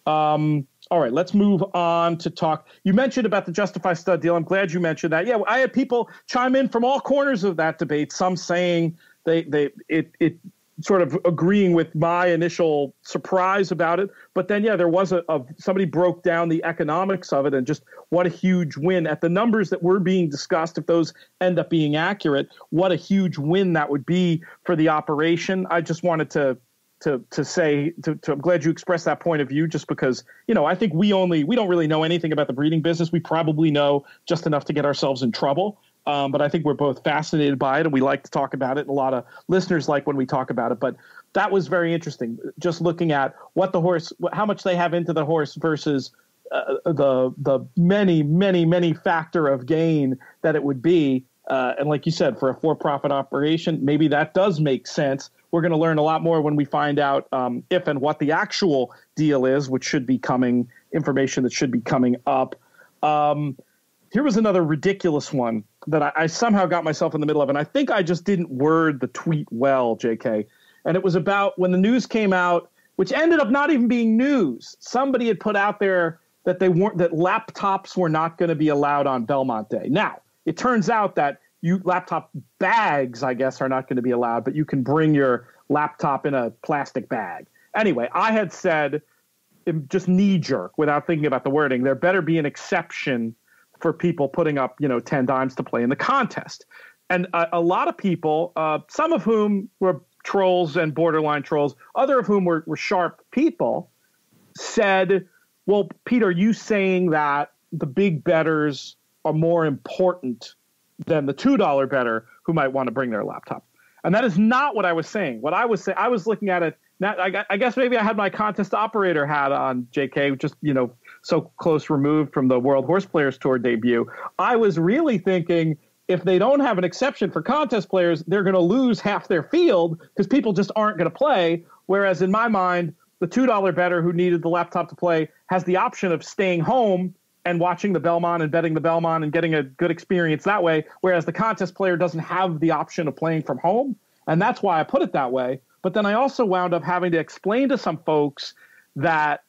All right, let's move on to talk. You mentioned about the Justify stud deal. I'm glad you mentioned that. Yeah, I had people chime in from all corners of that debate. Some saying it sort of agreeing with my initial surprise about it. But then, there was somebody broke down the economics of it and just what a huge win at the numbers that were being discussed. If those end up being accurate, what a huge win that would be for the operation. I just wanted to say, I'm glad you expressed that point of view, just because, I think we don't really know anything about the breeding business. We probably know just enough to get ourselves in trouble. But I think we're both fascinated by it, and we like to talk about it. And a lot of listeners like when we talk about it. But that was very interesting, just looking at what the horse, how much they have into the horse versus the many factor of gain that it would be. And like you said, for a for-profit operation, maybe that does make sense. We're going to learn a lot more when we find out if and what the actual deal is, which should be information that should be coming up. Here was another ridiculous one that I somehow got myself in the middle of, and I think I just didn't word the tweet well, JK. And it was about when the news came out, which ended up not even being news. Somebody had put out there that that laptops were not going to be allowed on Belmont Day. Now, it turns out that laptop bags, I guess, are not going to be allowed, but you can bring your laptop in a plastic bag. Anyway, I had said, just knee-jerk, without thinking about the wording, there better be an exception for people putting up, 10 dimes to play in the contest. And a lot of people, some of whom were trolls and borderline trolls, other of whom were sharp people, said, well, Pete, are you saying that the big bettors are more important than the $2 bettor who might want to bring their laptop? And that is not what I was saying. What I was saying, I was looking at it. Now, I guess maybe I had my contest operator hat on, JK, just, so close removed from the World Horse Players Tour debut. I was really thinking if they don't have an exception for contest players, they're going to lose half their field because people just aren't going to play. Whereas in my mind, the $2 bettor who needed the laptop to play has the option of staying home and watching the Belmont and betting the Belmont and getting a good experience that way. Whereas the contest player doesn't have the option of playing from home. And that's why I put it that way. But then I also wound up having to explain to some folks that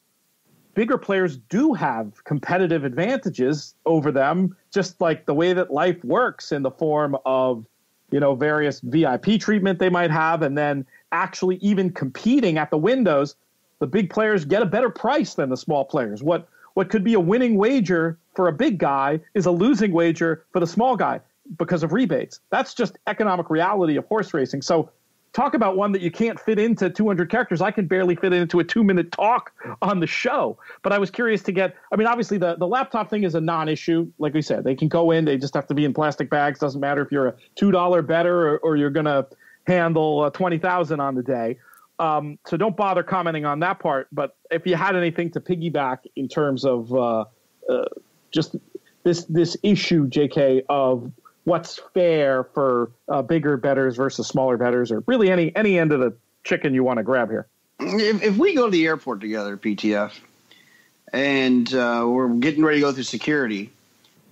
bigger players do have competitive advantages over them, just like the way that life works in the form of, various VIP treatment they might have. And then actually even competing at the windows, the big players get a better price than the small players. What could be a winning wager for a big guy is a losing wager for the small guy because of rebates. That's just economic reality of horse racing. So talk about one that you can't fit into 200 characters. I can barely fit it into a 2-minute talk on the show. But I was curious to get, I mean, obviously the laptop thing is a non-issue. Like we said, they can go in, they just have to be in plastic bags. Doesn't matter if you're a $2 better or you're going to handle 20,000 on the day. So don't bother commenting on that part. But if you had anything to piggyback in terms of just this issue, JK, of what's fair for bigger bettors versus smaller bettors, or really any end of the chicken you want to grab here. If we go to the airport together, PTF, and we're getting ready to go through security,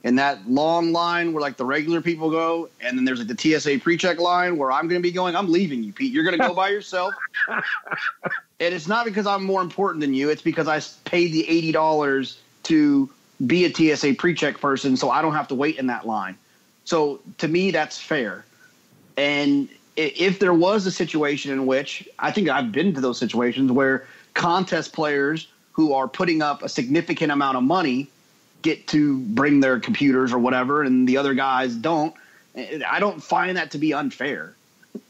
and that long line where like the regular people go, and then there's like the TSA pre-check line where I'm going to be going, I'm leaving you, Pete. You're going to go by yourself. And it's not because I'm more important than you. It's because I paid the $80 to be a TSA pre-check person, so I don't have to wait in that line. So to me, that's fair. And if there was a situation in which, I think I've been to those situations where contest players who are putting up a significant amount of money get to bring their computers or whatever, and the other guys don't, I don't find that to be unfair.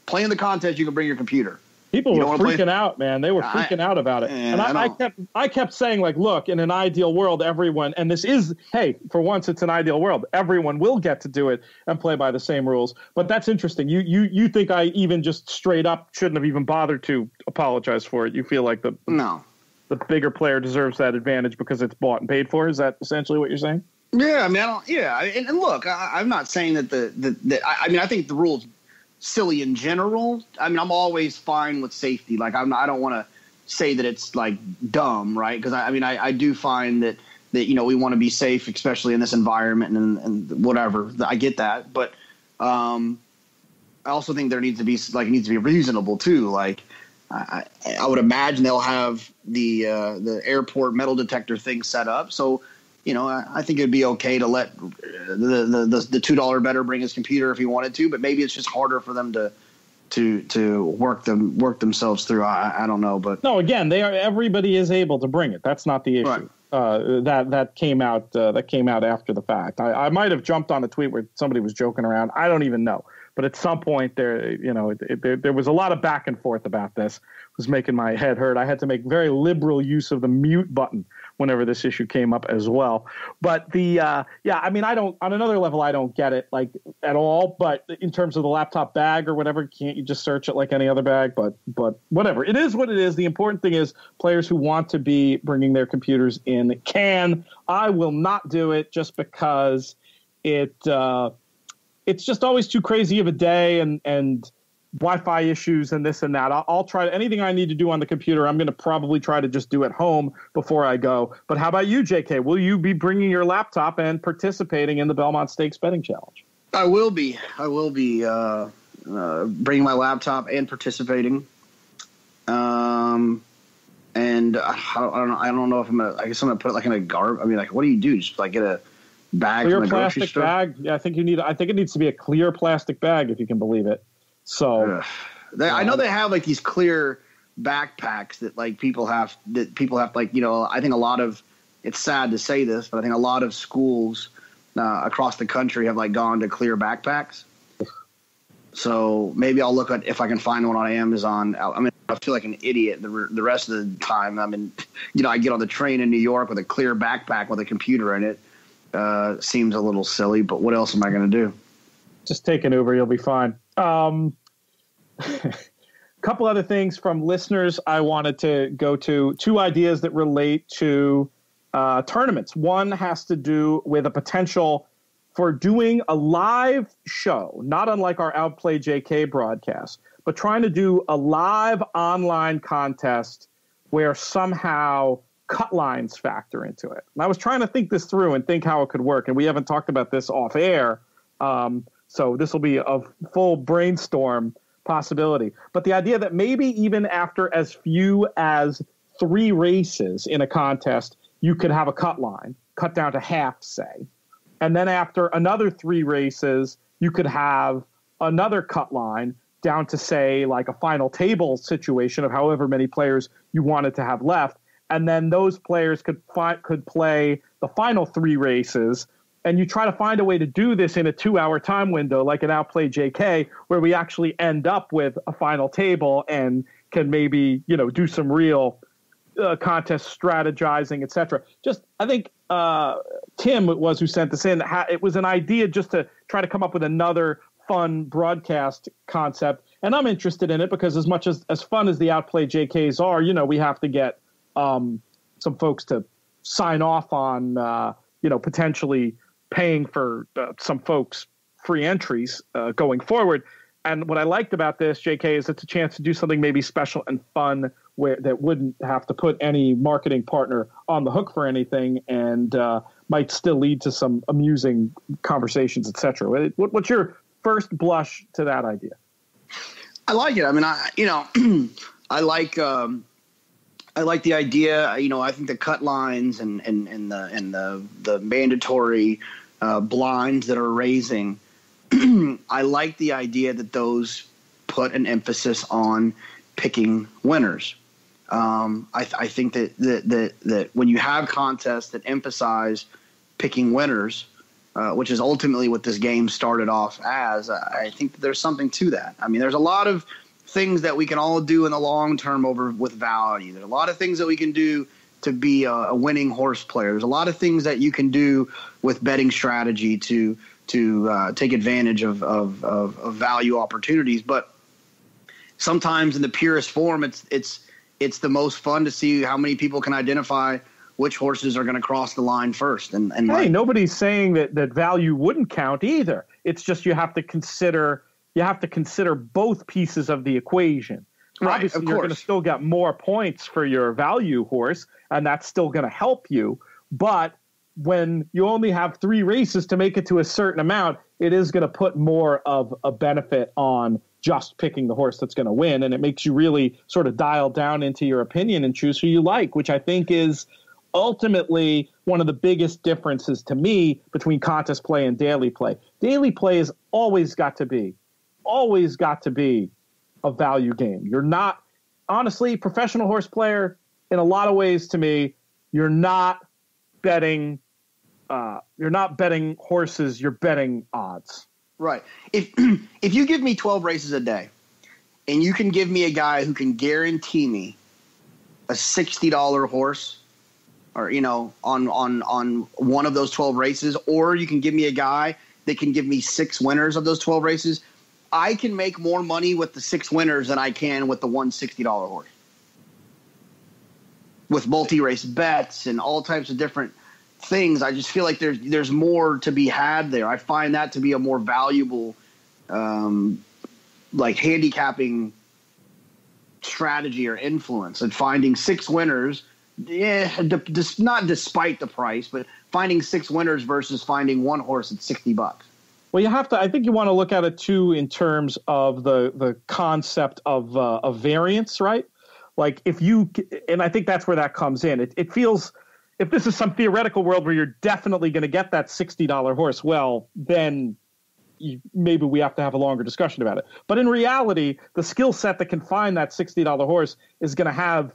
Playing the contest, you can bring your computer. People were freaking out, man. They were freaking out about it. And I kept saying, like, look, in an ideal world, everyone, and this is, hey, for once it's an ideal world, everyone will get to do it and play by the same rules. But that's interesting. You think I even just straight up shouldn't have even bothered to apologize for it? You feel like the bigger player deserves that advantage because it's bought and paid for? Is that essentially what you're saying? Yeah, I mean, and look, I'm not saying that I mean, I think the rules silly in general. I mean, I'm always fine with safety. Like, I don't want to say that it's like dumb, right? Because I do find that we want to be safe, especially in this environment and whatever. I get that, but I also think there needs to be reasonable too. Like, I would imagine they'll have the airport metal detector thing set up, so. I think it'd be okay to let the $2 better bring his computer if he wanted to, but maybe it's just harder for them to work themselves through. I don't know, but no, again, everybody is able to bring it. That's not the issue. Right. That came out after the fact. I might have jumped on a tweet where somebody was joking around. I don't even know, but at some point there was a lot of back and forth about this. It was making my head hurt. I had to make very liberal use of the mute button whenever this issue came up as well. But I mean, on another level, I don't get it like at all. But in terms of the laptop bag or whatever, can't you just search it like any other bag? But whatever, it is what it is. The important thing is players who want to be bringing their computers in can. I will not do it just because it's just always too crazy of a day and Wi-Fi issues and this and that. I'll try anything I need to do on the computer. I'm going to probably try to just do at home before I go. But how about you, JK? Will you be bringing your laptop and participating in the Belmont Stakes betting challenge? I will be bringing my laptop and participating. And I don't know if I guess I'm gonna put it like in a garb. I mean, like, what do you do? Just like get a bag, clear from the plastic grocery store? Bag. Yeah, I think it needs to be a clear plastic bag, if you can believe it. So I know they have like these clear backpacks that like people have like, I think a lot of, it's sad to say this, but I think a lot of schools across the country have like gone to clear backpacks. So maybe I'll look at if I can find one on Amazon. I mean, I feel like an idiot the rest of the time. I mean, I get on the train in New York with a clear backpack with a computer in it. Seems a little silly, but what else am I going to do? Just take an Uber. You'll be fine. Couple other things from listeners I wanted to go to. Two ideas that relate to tournaments. One has to do with a potential for doing a live show, not unlike our Outplay JK broadcast, but trying to do a live online contest where somehow cut lines factor into it. And I was trying to think this through and think how it could work, and we haven't talked about this off air. So this will be a full brainstorm possibility. But the idea that maybe even after as few as 3 races in a contest, you could have a cut line, cut down to half, say. And then after another 3 races, you could have another cut line down to, say, like a final table situation of however many players you wanted to have left. And then those players could play the final 3 races and you try to find a way to do this in a 2-hour time window, like an Outplay JK, where we actually end up with a final table and can maybe, do some real contest strategizing, etc. Just, I think Tim was who sent this in. It was an idea just to try to come up with another fun broadcast concept. And I'm interested in it because as much as fun as the Outplay JKs are, we have to get some folks to sign off on, potentially paying for some folks' free entries going forward. And what I liked about this, JK, is it's a chance to do something maybe special and fun that wouldn't have to put any marketing partner on the hook for anything and might still lead to some amusing conversations, etc. What's your first blush to that idea? I like it. I mean, I like the idea. I think the cut lines and the mandatory blinds that are raising. I like the idea that those put an emphasis on picking winners. I think that when you have contests that emphasize picking winners, which is ultimately what this game started off as, I think that there's something to that. I mean, there's a lot of things that we can all do in the long term with value. There's a lot of things that we can do to be a winning horse player. There's a lot of things that you can do with betting strategy to take advantage of value opportunities. But sometimes in the purest form, it's the most fun to see how many people can identify which horses are going to cross the line first. And hey, nobody's saying that value wouldn't count either. It's just you have to consider both pieces of the equation. Right, obviously, you're going to still get more points for your value horse, and that's still going to help you. But when you only have 3 races to make it to a certain amount, it is going to put more of a benefit on just picking the horse that's going to win. And it makes you really sort of dial down into your opinion and choose who you like, which I think is ultimately one of the biggest differences to me between contest play and daily play. Daily play has always got to be a value game. You're not, honestly, professional horse player, in a lot of ways to me, you're not betting horses, you're betting odds. Right. If you give me 12 races a day and you can give me a guy who can guarantee me a $60 horse or, on one of those 12 races, or you can give me a guy that can give me 6 winners of those 12 races, I can make more money with the 6 winners than I can with the one $60 horse. With multi-race bets and all types of different things, I just feel like there's more to be had there. I find that to be a more valuable, handicapping strategy or influence. And finding 6 winners, not despite the price, but finding 6 winners versus finding one horse at $60. Well, I think you want to look at it too in terms of the concept of variance, right? Like and I think that's where that comes in. It feels, if this is some theoretical world where you're definitely going to get that $60 horse, well, then maybe we have to have a longer discussion about it. But in reality, the skill set that can find that $60 horse is going to have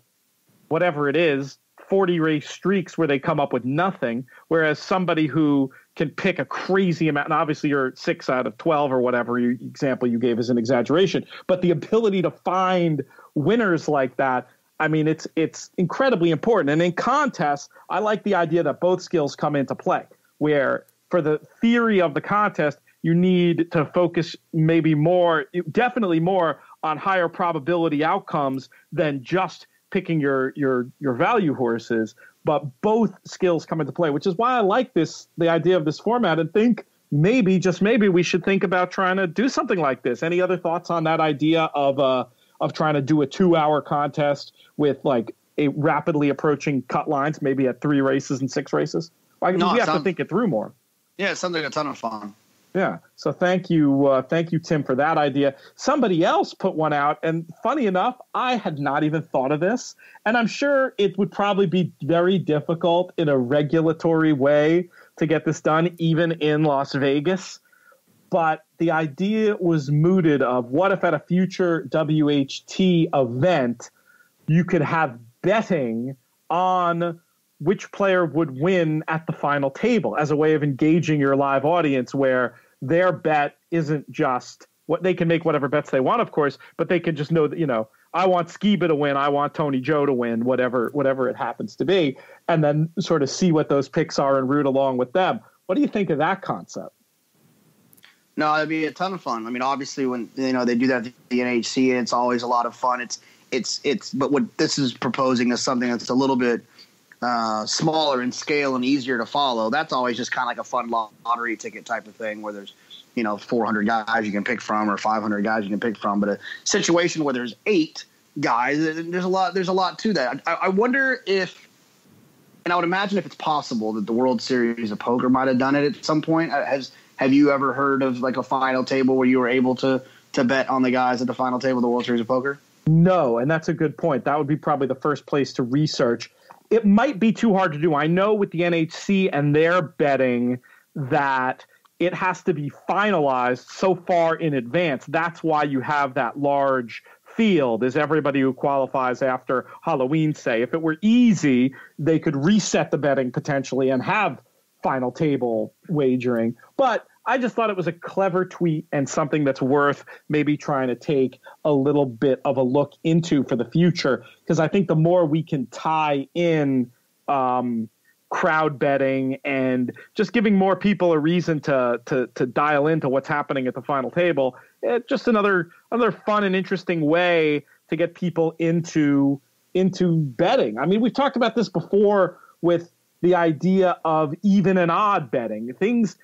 whatever it is, 40 race streaks where they come up with nothing, whereas somebody who can pick a crazy amount, and obviously you're 6 out of 12 or whatever example you gave is an exaggeration, but the ability to find winners like that, I mean, it's incredibly important. And in contests, I like the idea that both skills come into play, where for the theory of the contest, you need to focus definitely more on higher probability outcomes than just picking your value horses. But both skills come into play, which is why I like the idea of this format, and think maybe, just maybe, we should think about trying to do something like this. Any other thoughts on that idea of trying to do a 2-hour contest with like a rapidly approaching cut lines, maybe at 3 races and 6 races? We have to think it through more. Yeah, it sounds like a ton of fun. Yeah. So thank you, Tim, for that idea. Somebody else put one out, and funny enough, I had not even thought of this, and I'm sure it would probably be very difficult in a regulatory way to get this done, even in Las Vegas. But the idea was mooted of, what if at a future WHT event you could have betting on which player would win at the final table as a way of engaging your live audience, where their bet isn't just what they can make whatever bets they want, of course, but they can just know that, I want Skiba to win, I want Tony Joe to win, whatever it happens to be, and then sort of see what those picks are and root along with them. What do you think of that concept? No, it'd be a ton of fun. I mean, obviously, when they do that at the NHC, and it's always a lot of fun. But what this is proposing is something that's a little bit smaller in scale and easier to follow. That's always just kind of like a fun lottery ticket type of thing, where there's 400 guys you can pick from or 500 guys you can pick from. But a situation where there's 8 guys, there's a lot to that. I wonder if, and I would imagine if it's possible that the World Series of Poker might have done it at some point. Have you ever heard of like a final table where you were able to bet on the guys at the final table of the World Series of Poker? No, and that's a good point. That would be probably the first place to research. It might be too hard to do. I know with the NHC and their betting that it has to be finalized so far in advance. That's why you have that large field, is everybody who qualifies after Halloween, say. If it were easy, they could reset the betting potentially and have final table wagering. But I just thought it was a clever tweet and something that's worth maybe trying to take a little bit of a look into for the future, because I think the more we can tie in crowd betting and just giving more people a reason to dial into what's happening at the final table, just another fun and interesting way to get people into betting. I mean, we've talked about this before with the idea of even and odd betting, things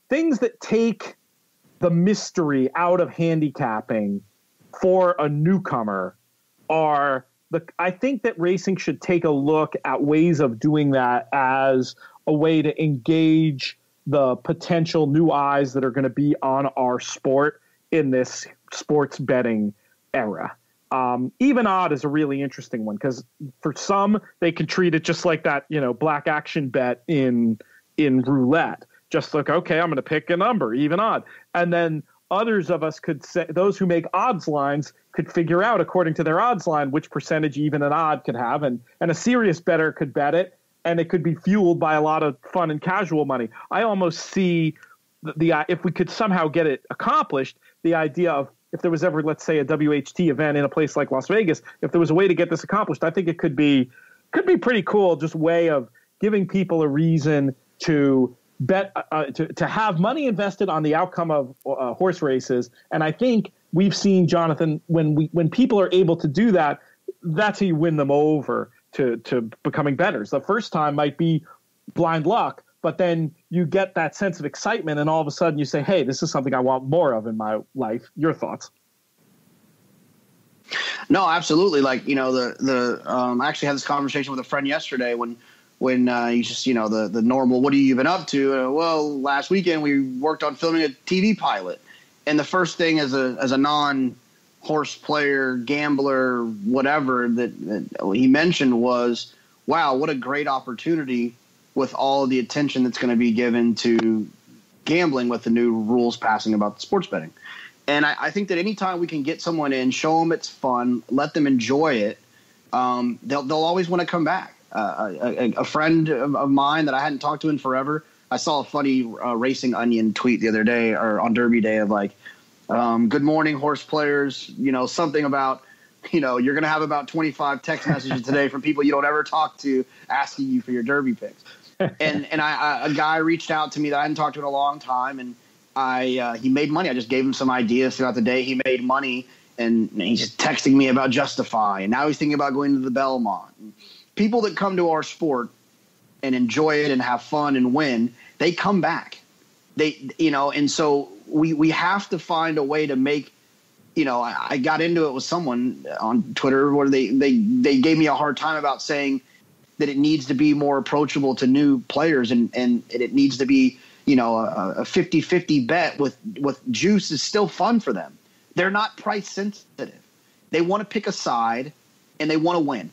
that take the mystery out of handicapping for a newcomer are I think that racing should take a look at ways of doing that as a way to engage the potential new eyes that are going to be on our sport in this sports betting era. Even odd is a really interesting one, because for some, they can treat it just like that, black action bet in roulette. Just like, okay, I'm going to pick a number, even odd. And then others of us could say, those who make odds lines could figure out, according to their odds line, which percentage even and odd could have. And a serious bettor could bet it, and it could be fueled by a lot of fun and casual money. I almost see if we could somehow get it accomplished, the idea of, if there was ever, let's say, a WHT event in a place like Las Vegas, if there was a way to get this accomplished, I think it could be pretty cool, just way of giving people a reason to bet, to have money invested on the outcome of horse races. And I think we've seen, Jonathan, when people are able to do that, that's how you win them over to becoming bettors. The first time might be blind luck, but then you get that sense of excitement, and all of a sudden you say, hey, this is something I want more of in my life. Your thoughts? No, absolutely. Like, I actually had this conversation with a friend yesterday when you just, the normal, what have you been up to? Well, last weekend we worked on filming a TV pilot. And the first thing as a non-horse player, gambler, whatever, that he mentioned was, wow, what a great opportunity with all of the attention that's going to be given to gambling with the new rules passing about the sports betting. And I think that anytime we can get someone in, show them it's fun, let them enjoy it, they'll always want to come back. A friend of mine that I hadn't talked to in forever, I saw a funny Racing Onion tweet the other day, or on Derby Day, of like, good morning, horse players, something about, you're going to have about 25 text messages today from people you don't ever talk to asking you for your Derby picks. And a guy reached out to me that I hadn't talked to in a long time, and he made money. I just gave him some ideas throughout the day. He made money, and he's just texting me about Justify, and now he's thinking about going to the Belmont. And people that come to our sport and enjoy it and have fun and win, they come back. And so we have to find a way to make, I got into it with someone on Twitter where they gave me a hard time about saying that it needs to be more approachable to new players, and it needs to be, a 50-50 bet with juice is still fun for them. They're not price sensitive. They want to pick a side and they want to win.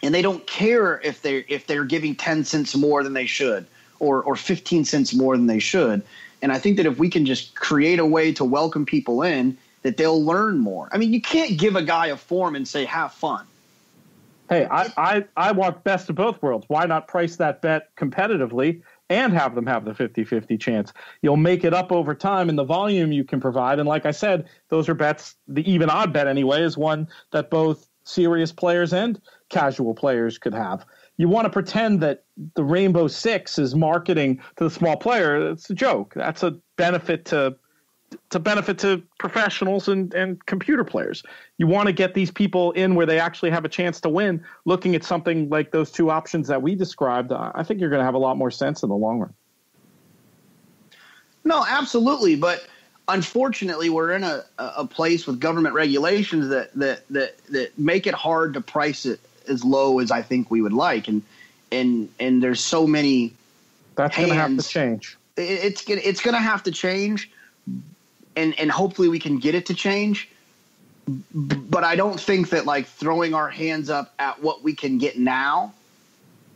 And they don't care if they're giving 10 cents more than they should or 15 cents more than they should. And I think that if we can just create a way to welcome people in, that they'll learn more. I mean, you can't give a guy a form and say, have fun. Hey, I want best of both worlds. Why not price that bet competitively and have them have the 50-50 chance? You'll make it up over time in the volume you can provide. And like I said, those are bets. The even odd bet anyway is one that both serious players and casual players could have. You want to pretend that the Rainbow Six is marketing to the small player. It's a joke. That's a benefit to professionals and computer players. You want to get these people in where they actually have a chance to win. Looking at something like those two options that we described, I think you're going to have a lot more sense in the long run. No, absolutely. But unfortunately, we're in a place with government regulations that make it hard to price it as low as I think we would like. And there's so many. That's going to have to change. It's going to have to change. And hopefully we can get it to change. But I don't think that like throwing our hands up at what we can get now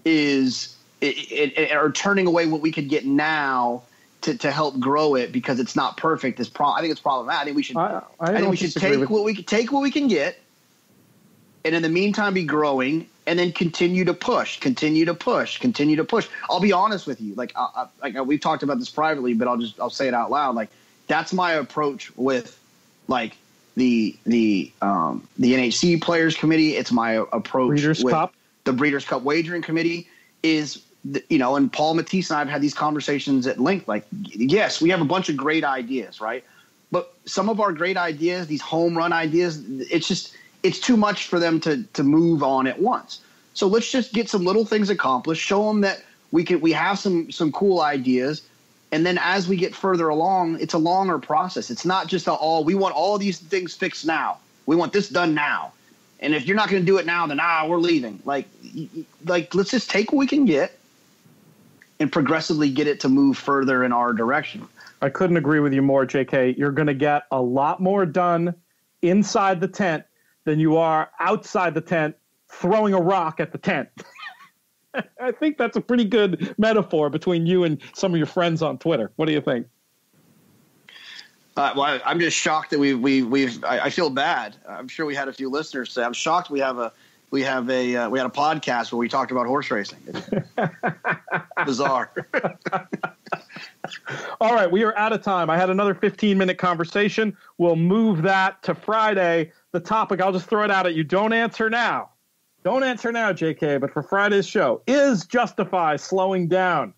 or turning away what we could get now to help grow it because it's not perfect. I think it's problematic. I think we should. I think we should take what we can get, and in the meantime be growing, and then continue to push. I'll be honest with you. Like we've talked about this privately, but I'll say it out loud. Like. That's my approach with like the NHC Players Committee. It's my approach with the Breeders' Cup Wagering Committee is, and Paul Matisse and I have had these conversations at length. Like, yes, we have a bunch of great ideas, right? But some of our great ideas, these home run ideas, it's too much for them to move on at once. So let's just get some little things accomplished, show them that we have some cool ideas. And then as we get further along, it's a longer process. It's not just we want all these things fixed now. We want this done now. And if you're not going to do it now, then we're leaving. Like let's just take what we can get and progressively get it to move further in our direction. I couldn't agree with you more, JK. You're going to get a lot more done inside the tent than you are outside the tent throwing a rock at the tent. I think that's a pretty good metaphor between you and some of your friends on Twitter. What do you think? Well, I'm just shocked that I feel bad. I'm sure we had a few listeners say, I'm shocked we had a podcast where we talked about horse racing. Bizarre. All right, we are out of time. I had another 15-minute conversation. We'll move that to Friday. The topic, I'll just throw it out at you. Don't answer now. Don't answer now, JK, but for Friday's show, is Justify slowing down?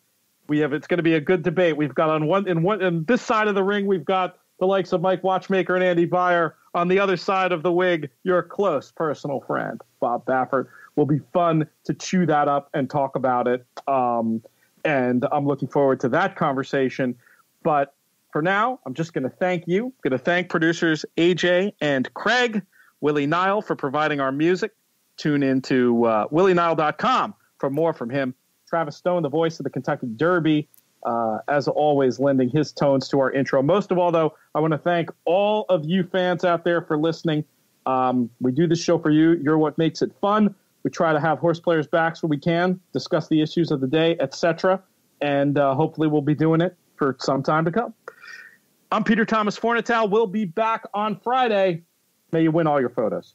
It's going to be a good debate. We've got on this side of the ring, we've got the likes of Mike Watchmaker and Andy Beyer. On the other side of the wig, your close personal friend, Bob Baffert. Will be fun to chew that up and talk about it. And I'm looking forward to that conversation. But for now, I'm just going to thank you. I'm going to thank producers AJ and Craig, Willie Nile for providing our music. Tune into willienile.com for more from him. Travis Stone, the voice of the Kentucky Derby, as always, lending his tones to our intro. Most of all, though, I want to thank all of you fans out there for listening. We do this show for you. You're what makes it fun. We try to have horse players' backs when we can, discuss the issues of the day, etc. And hopefully we'll be doing it for some time to come. I'm Peter Thomas Fornatale. We'll be back on Friday. May you win all your photos.